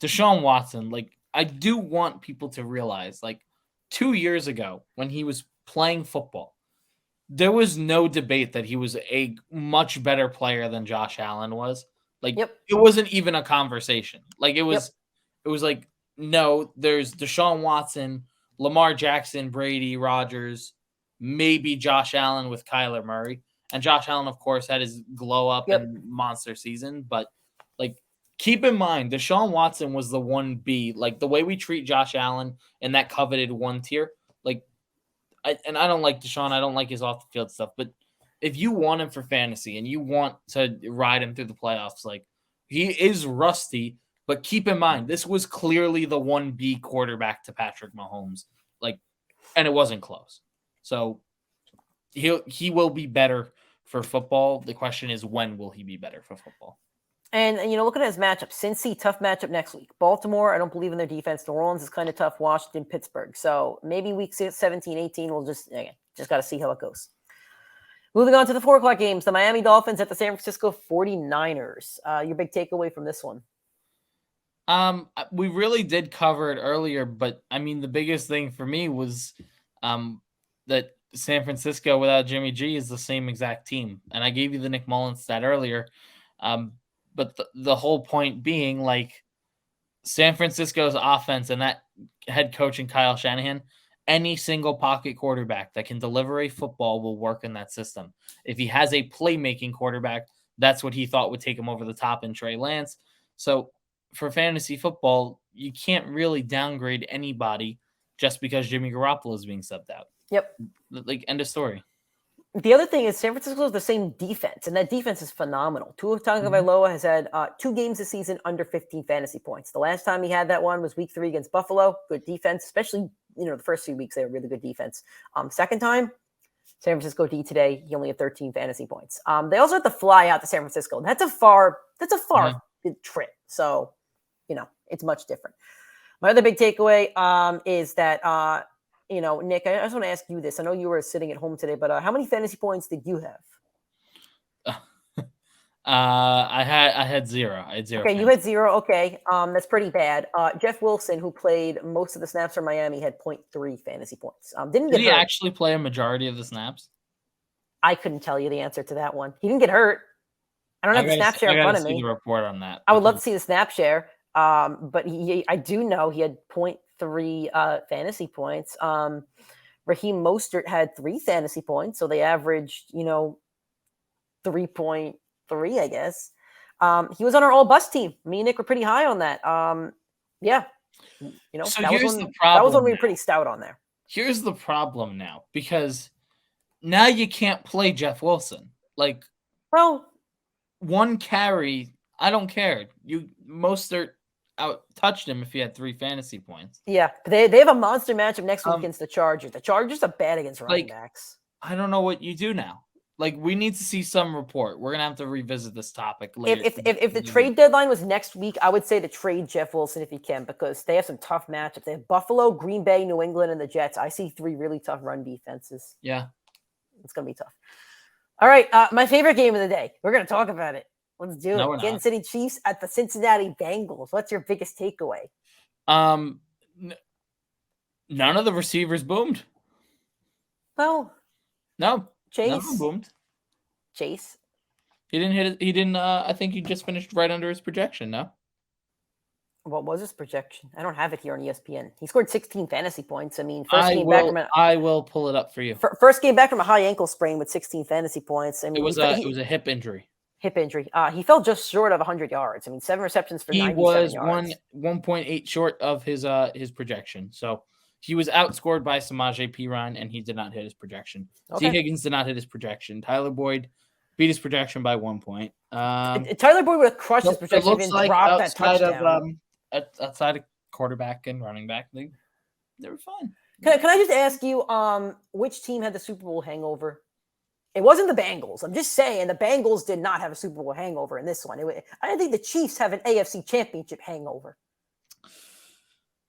Deshaun Watson, I do want people to realize, 2 years ago when he was playing football, there was no debate that he was a much better player than Josh Allen was. It wasn't even a conversation. It was no, there's Deshaun Watson, Lamar Jackson, Brady, Rodgers, maybe Josh Allen with Kyler Murray. And Josh Allen, of course, had his glow up and monster season. But keep in mind, Deshaun Watson was the 1B. The way we treat Josh Allen in that coveted 1 tier, I don't like Deshaun. I don't like his off the field stuff. But if you want him for fantasy and you want to ride him through the playoffs, he is rusty. But keep in mind, this was clearly the 1B quarterback to Patrick Mahomes. And it wasn't close. So he will be better for football. The question is, when will he be better for football? And look at his matchup. Cincy, tough matchup next week. Baltimore, I don't believe in their defense. New Orleans is kind of tough. Washington, Pittsburgh. So maybe week 17, 18, we'll just got to see how it goes. Moving on to the 4 o'clock games, the Miami Dolphins at the San Francisco 49ers. Your big takeaway from this one? We really did cover it earlier, but I mean, the biggest thing for me was that San Francisco without Jimmy G is the same exact team. And I gave you the Nick Mullins stat earlier. But the whole point being, San Francisco's offense and that head coach and Kyle Shanahan, any single pocket quarterback that can deliver a football will work in that system. If he has a playmaking quarterback, that's what he thought would take him over the top in Trey Lance. So for fantasy football, you can't really downgrade anybody just because Jimmy Garoppolo is being subbed out. Yep. End of story. The other thing is San Francisco is the same defense, and that defense is phenomenal. Tua Tagovailoa has had 2 games this season under 15 fantasy points. The last time he had that one was week 3 against Buffalo. Good defense, especially, the first few weeks, they were really good defense. Second time, San Francisco D today, he only had 13 fantasy points. They also had to fly out to San Francisco. That's a far trip. So, it's much different. My other big takeaway is that, Nick, I just want to ask you this. I know you were sitting at home today, but how many fantasy points did you have? I had 0. I had 0. Okay, you had 0. Okay, that's pretty bad. Jeff Wilson, who played most of the snaps for Miami, had 0.3 fantasy points. Did he actually play a majority of the snaps? I couldn't tell you the answer to that one. He didn't get hurt. I don't have the snap share in front of me. I got to see the report on that. I would love to see the snap share. But I do know he had 0.3 fantasy points. Raheem Mostert had 3 fantasy points, so they averaged 3.3, I guess. He was on our all bust team. Me and Nick were pretty high on that. So that was when we were pretty stout on there. Here's the problem now, because now you can't play Jeff Wilson. One carry, I don't care. Mostert out-touched him if he had 3 fantasy points. Yeah, they have a monster matchup next week against the Chargers. The Chargers are bad against running backs. I don't know what you do now. Like, we need to see some report. We're gonna have to revisit this topic later. If the trade deadline was next week, I would say to trade Jeff Wilson if you can, because they have some tough matchups. They have Buffalo, Green Bay, New England, and the Jets. I see 3 really tough run defenses. Yeah. It's gonna be tough. All right, my favorite game of the day. We're gonna talk about it. Let's do it. Kansas City Chiefs at the Cincinnati Bengals. What's your biggest takeaway? None of the receivers boomed. Well, no. Chase none of them boomed. Chase. He didn't hit it. He didn't. I think he just finished right under his projection. No. What was his projection? I don't have it here on ESPN. He scored 16 fantasy points. I mean, I will pull it up for you. First game back from a high ankle sprain with 16 fantasy points. I mean, it was a hip injury. Hip injury. He fell just short of 100 yards. I mean, 7 receptions for 97 yards. He was 1.8 short of his projection. So he was outscored by Samaje Perine, and he did not hit his projection. Okay. T. Higgins did not hit his projection. Tyler Boyd beat his projection by 1 point. Tyler Boyd would have crushed his projection if he didn't drop that touchdown. Outside of quarterback and running back, they were fine. Can I just ask you, which team had the Super Bowl hangover? It wasn't the Bengals. I'm just saying the Bengals did not have a Super Bowl hangover in this one. I don't think the Chiefs have an AFC Championship hangover.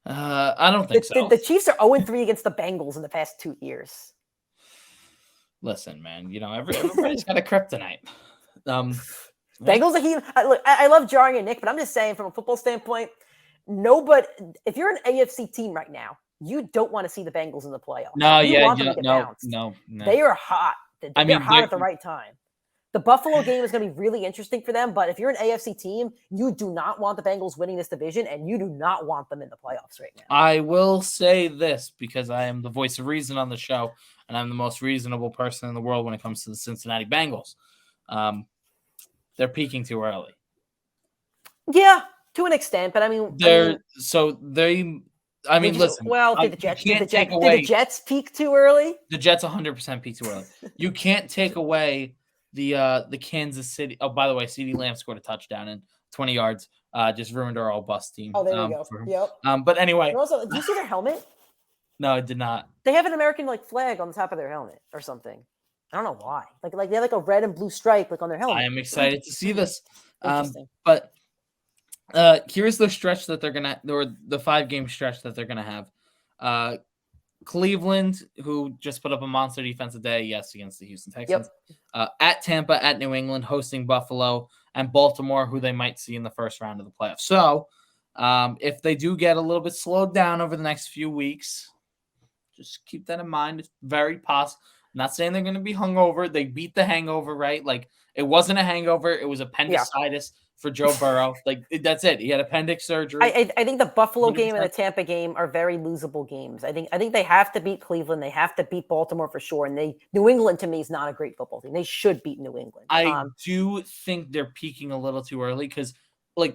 I don't think so. The Chiefs are 0-3 against the Bengals in the past 2 years. Listen, man, everybody's got a kryptonite. Bengals are huge. I love jarring and Nick, but I'm just saying from a football standpoint, if you're an AFC team right now, you don't want to see the Bengals in the playoffs. No. They are hot. They're hot at the right time. The Buffalo game is going to be really interesting for them, but if you're an AFC team, you do not want the Bengals winning this division, and you do not want them in the playoffs right now. I will say this because I am the voice of reason on the show, and I'm the most reasonable person in the world when it comes to the Cincinnati Bengals. They're peaking too early. Yeah, to an extent, but I mean, listen. Well, did the Jets peak too early? The Jets 100% peak too early. You can't take away the Kansas City. Oh, by the way, CeeDee Lamb scored a touchdown and 20 yards. Just ruined our all bust team. Oh, there you go. Yep. But anyway. Also, do you see their helmet? No, I did not. They have an American flag on the top of their helmet or something. I don't know why. Like they have a red and blue stripe on their helmet. I am excited to see this. But here's the stretch that they're gonna, or the 5-game stretch that they're gonna have. Cleveland, who just put up a monster defensive day, yes, against the Houston Texans. Yep. At Tampa, at New England, hosting Buffalo, and Baltimore, who they might see in the first round of the playoffs. So, if they do get a little bit slowed down over the next few weeks, just keep that in mind. It's very possible. I'm not saying they're going to be hungover. They beat the hangover, right? Like, it wasn't a hangover. It was appendicitis for Joe Burrow. That's it. He had appendix surgery. I think the Buffalo game and the Tampa game are very losable games. I think they have to beat Cleveland. They have to beat Baltimore for sure. And New England, to me, is not a great football team. They should beat New England. I do think they're peaking a little too early because, I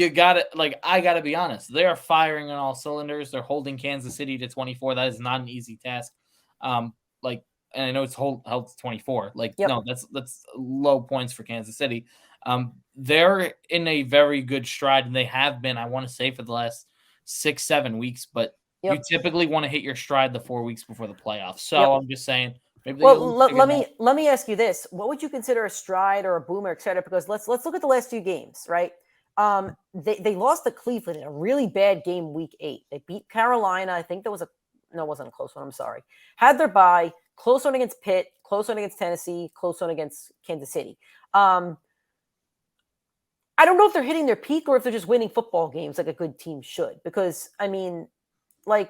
got to be honest. They are firing on all cylinders. They're holding Kansas City to 24. That is not an easy task. And I know it's held to 24. No, that's low points for Kansas City. They're in a very good stride, and they have been, I want to say, for the last 6-7 weeks. But you typically want to hit your stride the 4 weeks before the playoffs. So I'm just saying. Let me ask you this: what would you consider a stride or a boomer, et cetera? Because let's look at the last 2 games, right? They lost to Cleveland in a really bad game, week 8. They beat Carolina. I think it wasn't a close one. I'm sorry. Had their bye. Close one against Pitt, close one against Tennessee, close one against Kansas City. I don't know if they're hitting their peak or if they're just winning football games like a good team should. Because, I mean, I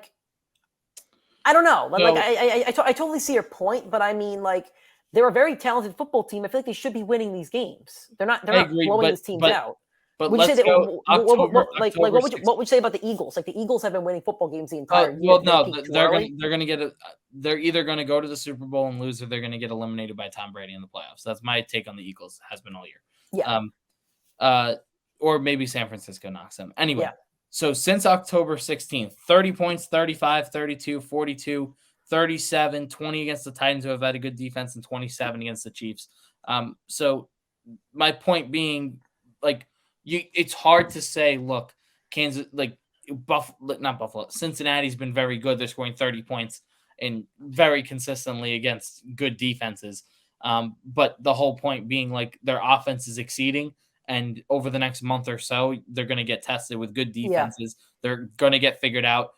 don't know. I totally see your point, but I mean, they're a very talented football team. I feel like they should be winning these games. They're not blowing these teams out. But what would you say about the Eagles? The Eagles have been winning football games the entire year. They're either going to go to the Super Bowl and lose, or they're going to get eliminated by Tom Brady in the playoffs. That's my take on the Eagles. Has been all year. Yeah. Or maybe San Francisco knocks them. Anyway, So since October 16th, 30 points, 35, 32, 42, 37, 20 against the Titans, who have had a good defense, and 27 against the Chiefs. So my point being, it's hard to say, look, Kansas, not Buffalo, Cincinnati's been very good. They're scoring 30 points and very consistently against good defenses. But the whole point being like their offense is exceeding, and over the next month or so, they're going to get tested with good defenses. They're going to get figured out.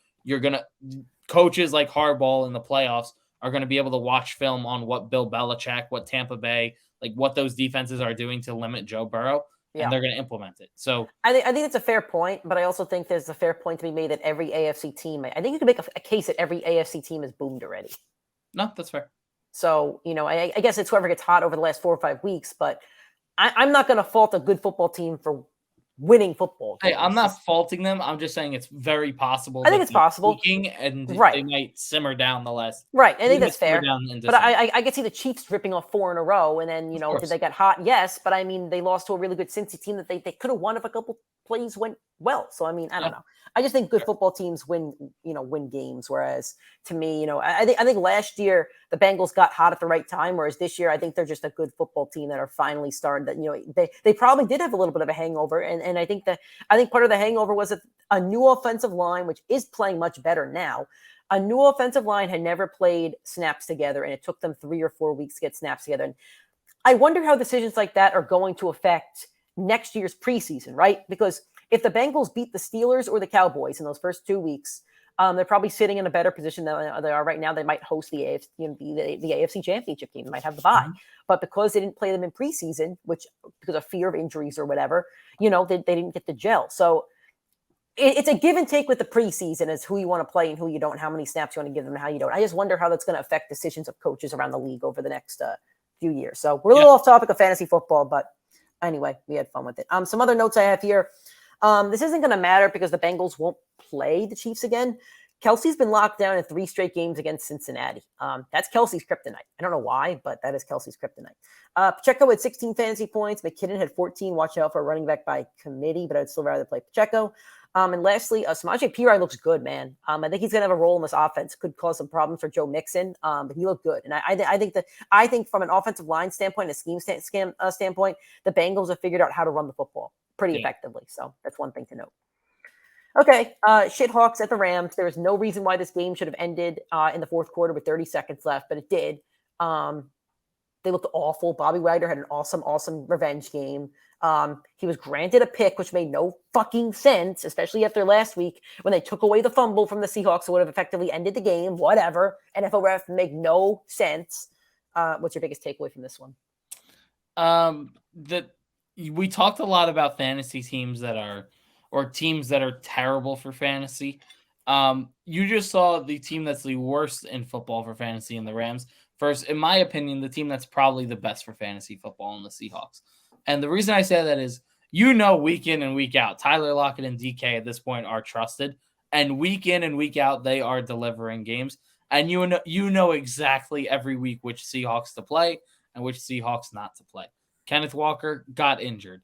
Coaches like Harbaugh in the playoffs are going to be able to watch film on what Bill Belichick, what Tampa Bay, like what those defenses are doing to limit Joe Burrow, and they're going to implement it. So I think it's a fair point, but I also think there's a fair point to be made that every AFC team, I think you can make a case that every AFC team has boomed already. No, that's fair. So, I guess it's whoever gets hot over the last 4 or 5 weeks, but I'm not going to fault a good football team for winning football games. Hey, I'm not faulting them. I'm just saying it's very possible. I think it's possible. And they might simmer down the last. Right. I think that's fair. But I could see the Chiefs ripping off 4 in a row. And then, did they get hot? Yes. But I mean, they lost to a really good Cincy team that they could have won if a couple plays went well. So, I mean, I don't know. I just think good football teams win games. Whereas to me, I think last year the Bengals got hot at the right time. Whereas this year, I think they're just a good football team that are finally starting that, they probably did have a little bit of a hangover. And I think part of the hangover was a new offensive line, which is playing much better now. A new offensive line had never played snaps together, and it took them 3 or 4 weeks to get snaps together. And I wonder how decisions like that are going to affect next year's preseason, right? Because if the Bengals beat the Steelers or the Cowboys in those first 2 weeks, they're probably sitting in a better position than they are right now. They might host the AFC Championship game. They might have the bye. But because they didn't play them in preseason, which because of fear of injuries or whatever, they didn't get the gel. So it's a give and take with the preseason as who you want to play and who you don't, how many snaps you want to give them and how you don't. I just wonder how that's going to affect decisions of coaches around the league over the next few years. So we're a little off topic of fantasy football, but anyway, we had fun with it. Some other notes I have here. This isn't going to matter because the Bengals won't play the Chiefs again. Kelsey's been locked down in 3 straight games against Cincinnati. That's Kelsey's kryptonite. I don't know why, but that is Kelsey's kryptonite. Pacheco had 16 fantasy points. McKinnon had 14. Watch out for a running back by committee, but I'd still rather play Pacheco. And lastly, Samaje Perine looks good, man. I think he's going to have a role in this offense. Could cause some problems for Joe Mixon, but he looked good. And I think from an offensive line standpoint, a scheme standpoint, the Bengals have figured out how to run the football pretty effectively. So that's one thing to note. Okay, Shithawks at the Rams. There is no reason why this game should have ended in the fourth quarter with 30 seconds left, but it did. They looked awful. Bobby Wagner had an awesome revenge game. He was granted a pick, which made no fucking sense, especially after last week when they took away the fumble from the Seahawks. It would have effectively ended the game. Whatever. NFL ref make no sense. What's your biggest takeaway from this one? We talked a lot about fantasy teams that are terrible for fantasy. You just saw the team that's the worst in football for fantasy in the Rams. First, in my opinion, the team that's probably the best for fantasy football in the Seahawks. And the reason I say that is, week in and week out, Tyler Lockett and DK at this point are trusted. And week in and week out, they are delivering games. And you know exactly every week which Seahawks to play and which Seahawks not to play. Kenneth Walker got injured.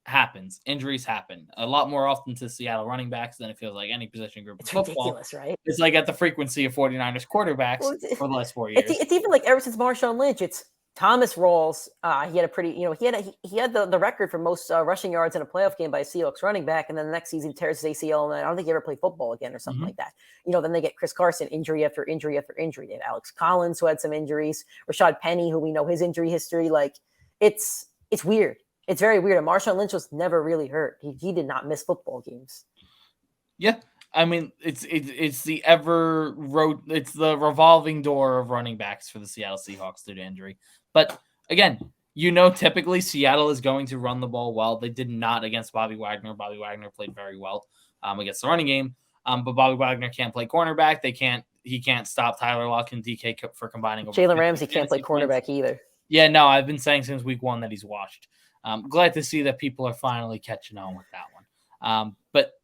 Happens. Injuries happen a lot more often to Seattle running backs than it feels like any position group in football. Ridiculous, right? It's like at the frequency of 49ers quarterbacks for the last 4 years. It's even like ever since Marshawn Lynch, it's Thomas Rawls. He had a pretty, he had the record for most rushing yards in a playoff game by a Seahawks running back, and then the next season he tears his ACL, and I don't think he ever played football again or something like that. Then they get Chris Carson, injury after injury after injury. They have Alex Collins, who had some injuries. Rashad Penny, who we know his injury history. Like, it's weird. It's very weird. And Marshawn Lynch was never really hurt. He did not miss football games. Yeah. I mean, it's the revolving door of running backs for the Seattle Seahawks due to injury. But again, typically Seattle is going to run the ball well. They did not against Bobby Wagner. Bobby Wagner played very well against the running game. But Bobby Wagner can't play cornerback. He can't stop Tyler Lockett and DK for combining. Jalen Ramsey can't play cornerback either. Yeah, no, I've been saying since week 1 that he's washed. Glad to see that people are finally catching on with that one. But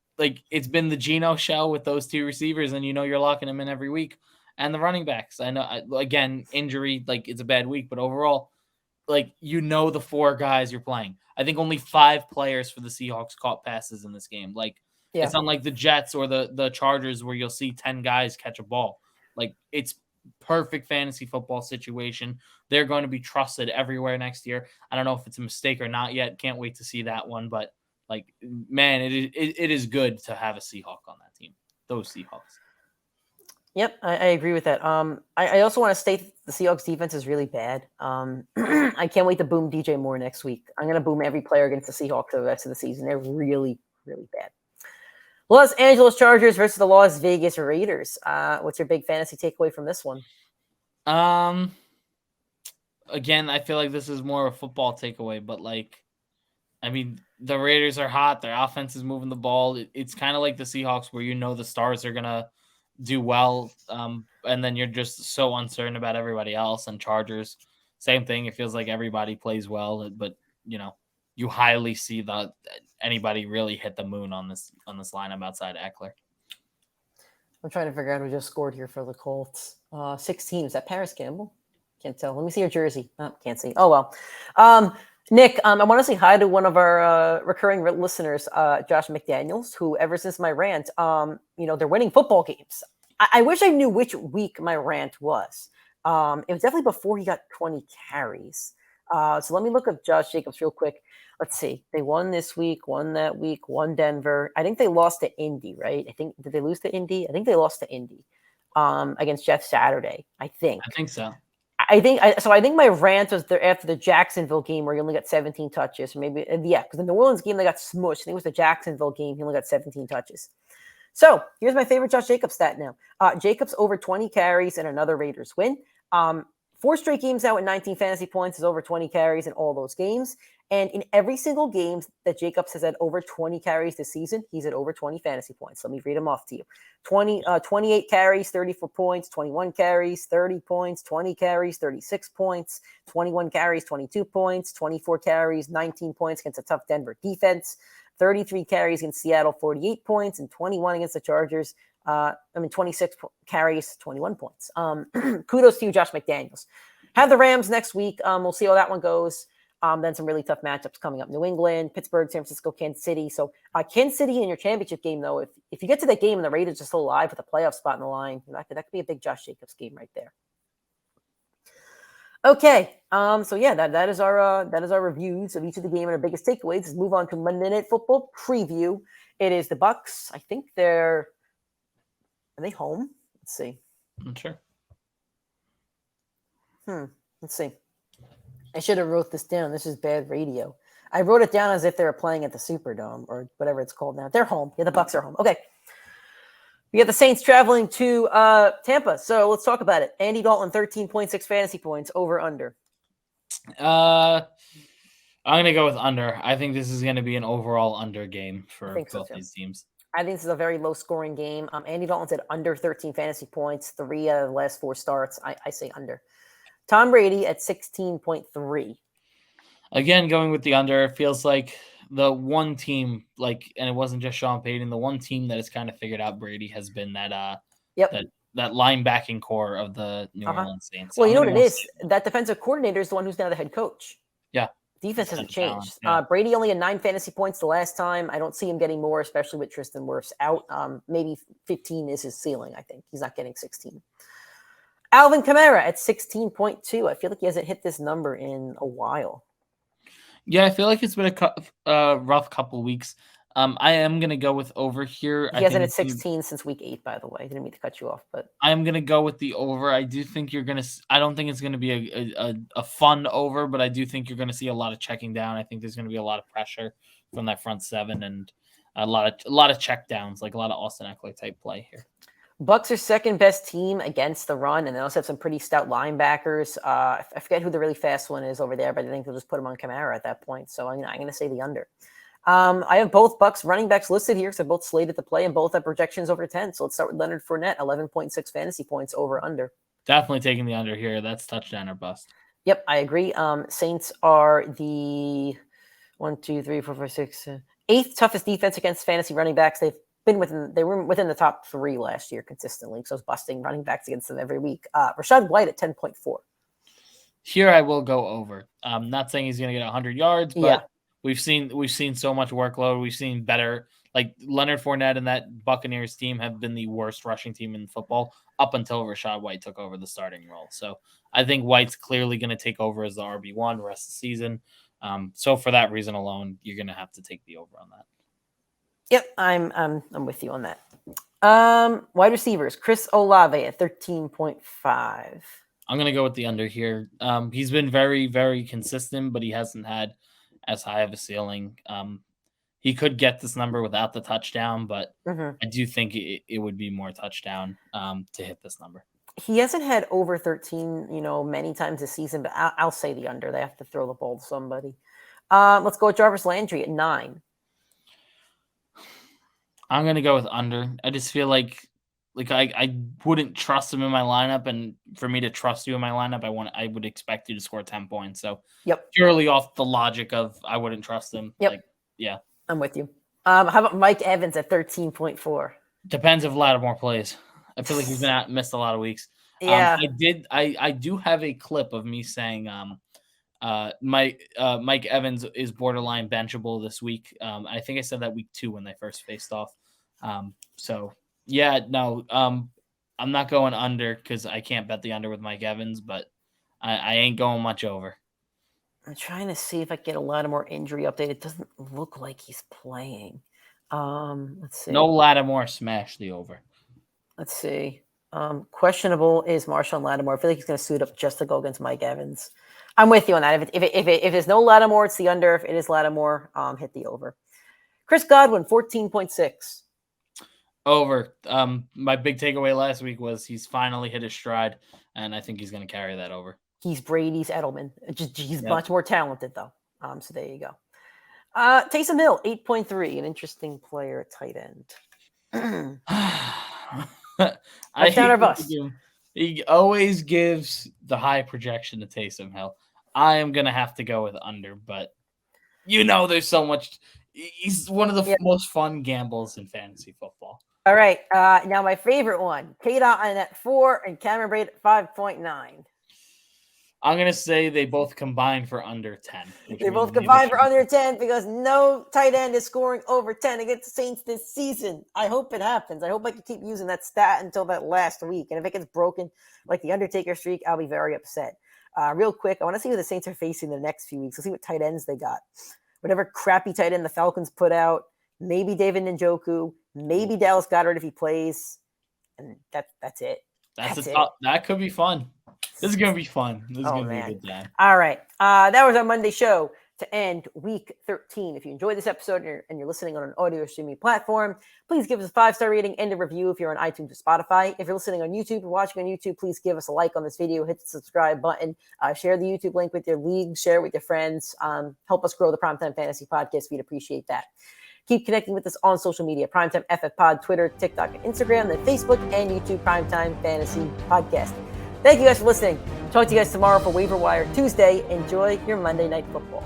it's been the Geno show with those 2 receivers, and you're locking them in every week. And the running backs, I know, again, injury, it's a bad week, but overall, the 4 guys you're playing. I think only 5 players for the Seahawks caught passes in this game. It's unlike the Jets or the Chargers where you'll see 10 guys catch a ball. It's perfect fantasy football situation. They're going to be trusted everywhere next year. I don't know if it's a mistake or not yet. Can't wait to see that one. But man, it is good to have a Seahawk on that team. Those Seahawks. Yep, I agree with that. I also want to state the Seahawks defense is really bad. I can't wait to boom DJ Moore next week. I'm going to boom every player against the Seahawks for the rest of the season. They're really, really bad. Los Angeles Chargers versus the Las Vegas Raiders. What's your big fantasy takeaway from this one? Again, I feel like this is more of a football takeaway, but the Raiders are hot. Their offense is moving the ball. It's kind of like the Seahawks where the stars are going to do well, and then you're just so uncertain about everybody else. And Chargers, same thing. It feels like everybody plays well, but you highly see that anybody really hit the moon on this lineup outside Eckler. I'm trying to figure out who just scored here for the Colts. 16. Is that Paris Campbell? Can't tell. Let me see your jersey. Oh, can't see. Oh, well. Nick, I want to say hi to one of our recurring listeners, Josh McDaniels, who ever since my rant, they're winning football games. I wish I knew which week my rant was. It was definitely before he got 20 carries. So let me look up Josh Jacobs real quick. Let's see. They won this week, won that week, won Denver. I think they lost to Indy, right? Did they lose to Indy? I think they lost to Indy against Jeff Saturday, I think. I think so. I think my rant was there after the Jacksonville game where he only got 17 touches. Maybe, because the New Orleans game, they got smushed. I think it was the Jacksonville game. He only got 17 touches. So here's my favorite Josh Jacobs stat now. Jacobs over 20 carries and another Raiders win. 4 straight games now with 19 fantasy points is over 20 carries in all those games. And in every single game that Jacobs has had over 20 carries this season, he's at over 20 fantasy points. Let me read them off to you. 28 carries, 34 points, 21 carries, 30 points, 20 carries, 36 points, 21 carries, 22 points, 24 carries, 19 points against a tough Denver defense, 33 carries against Seattle, 48 points, and 21 against the Chargers. 26 carries, 21 points. Kudos to you, Josh McDaniels. Have the Rams next week. We'll see how that one goes. Then some really tough matchups coming up. New England, Pittsburgh, San Francisco, Kansas City. So Kansas City in your championship game, though, if you get to that game and the Raiders are still alive with a playoff spot in the line, that could be a big Josh Jacobs game right there. Okay. So yeah, that is our reviews of each of the game and our biggest takeaways. Let's move on to Monday Night Football preview. It is the Bucs. I think are they home? Let's see. I'm sure. Let's see. I should have wrote this down. This is bad radio. I wrote it down as if they were playing at the Superdome or whatever it's called now. They're home. Yeah, the Bucs are home. Okay. We got the Saints traveling to Tampa. So let's talk about it. Andy Dalton, 13.6 fantasy points, over, under. I'm going to go with under. I think this is going to be an overall under game for both these teams. I think this is a very low-scoring game. Andy Dalton said under 13 fantasy points, 3 out of the last 4 starts. I say under. Tom Brady at 16.3. Again, going with the under. It feels like the one team, and it wasn't just Sean Payton, the one team that has kind of figured out Brady has been that linebacking core of the New Orleans Saints. Well, you know what it is? That defensive coordinator is the one who's now the head coach. Yeah. Defense hasn't changed. Brady only had 9 fantasy points the last time. I don't see him getting more, especially with Tristan Wirfs out. Maybe 15 is his ceiling, I think. He's not getting 16. Alvin Kamara at 16.2. I feel like he hasn't hit this number in a while. Yeah, I feel like it's been a rough couple of weeks. I am going to go with over here. He hasn't hit 16 since week 8, by the way. I didn't mean to cut you off, but I'm going to go with the over. I do think I don't think it's going to be a fun over, but I do think you're going to see a lot of checking down. I think there's going to be a lot of pressure from that front 7 and a lot of check downs, like a lot of Austin Eckler type play here. Bucs are second best team against the run, and they also have some pretty stout linebackers. I forget who the really fast one is over there, but I think they'll just put him on Kamara at that point. So I'm going to say the under. I have both Bucs running backs listed here, so both slated to play and both have projections over 10. So let's start with Leonard Fournette, 11.6 fantasy points, over, under. Definitely taking the under here. That's touchdown or bust. Yep, I agree. Saints are the 1, 2, 3, 4, 5, 6, 8th toughest defense against fantasy running backs. They were within the top 3 last year consistently. So it's busting running backs against them every week. Rachaad White at 10.4. Here I will go over. I'm not saying he's going to get 100 yards, but we've seen so much workload. We've seen better. Like Leonard Fournette and that Buccaneers team have been the worst rushing team in football up until Rachaad White took over the starting role. So I think White's clearly going to take over as the RB1 the rest of the season. So for that reason alone, you're going to have to take the over on that. Yep, I'm with you on that. Wide receivers, Chris Olave at 13.5. I'm going to go with the under here. He's been very, very consistent, but he hasn't had as high of a ceiling. He could get this number without the touchdown, but I do think it would be more touchdown to hit this number. He hasn't had over 13, many times this season, but I'll say the under. They have to throw the ball to somebody. Let's go with Jarvis Landry at 9. I'm going to go with under. I just feel like I wouldn't trust him in my lineup, and for me to trust you in my lineup, I would expect you to score 10 points. So purely off the logic of I wouldn't trust him. Yep. Yeah. I'm with you. How about Mike Evans at 13.4? Depends if Lattimore plays. I feel like he's missed a lot of weeks. Yeah. I do have a clip of me saying Mike Evans is borderline benchable this week. I think I said that week 2 when they first faced off. I'm not going under because I can't bet the under with Mike Evans, but I ain't going much over. I'm trying to see if I get a Lattimore injury update. It doesn't look like he's playing. Let's see. No Lattimore, smash the over. Let's see. Questionable is Marshawn Lattimore. I feel like he's going to suit up just to go against Mike Evans. I'm with you on that. If there's no Lattimore, it's the under. If it is Lattimore, hit the over. Chris Godwin, 14.6. Over. My big takeaway last week was he's finally hit his stride, and I think he's going to carry that over. He's Brady's Edelman. He's much more talented, though. So there you go. Taysom Hill, 8.3. An interesting player at tight end. Touchdown or bust? He always gives the high projection to Taysom Hill. I am going to have to go with under, but there's so much. He's one of the most fun gambles in fantasy football. All right. Now my favorite one. K-Dot at 4 and Cameron Braid at 5.9. I'm going to say they both combine for under 10. They both combine for under 10 because no tight end is scoring over 10 against the Saints this season. I hope it happens. I hope I can keep using that stat until that last week. And if it gets broken like the Undertaker streak, I'll be very upset. Real quick, I want to see who the Saints are facing the next few weeks. Let's see what tight ends they got. Whatever crappy tight end the Falcons put out, maybe David Njoku, maybe Dallas Goedert if he plays. And that's it. That could be fun. This is going to be fun. This is going to be a good time. All right. That was our Monday show to end week 13. If you enjoyed this episode and you're listening on an audio streaming platform, please give us a 5-star rating and a review if you're on iTunes or Spotify. If you're listening on YouTube or watching on YouTube, please give us a like on this video, hit the subscribe button, share the YouTube link with your league, share it with your friends. Help us grow the Primetime Fantasy Podcast. We'd appreciate that. Keep connecting with us on social media, PrimetimeFFPod, Twitter, TikTok, and Instagram, then Facebook and YouTube, Primetime Fantasy Podcast. Thank you guys for listening. Talk to you guys tomorrow for Waiver Wire Tuesday. Enjoy your Monday Night Football.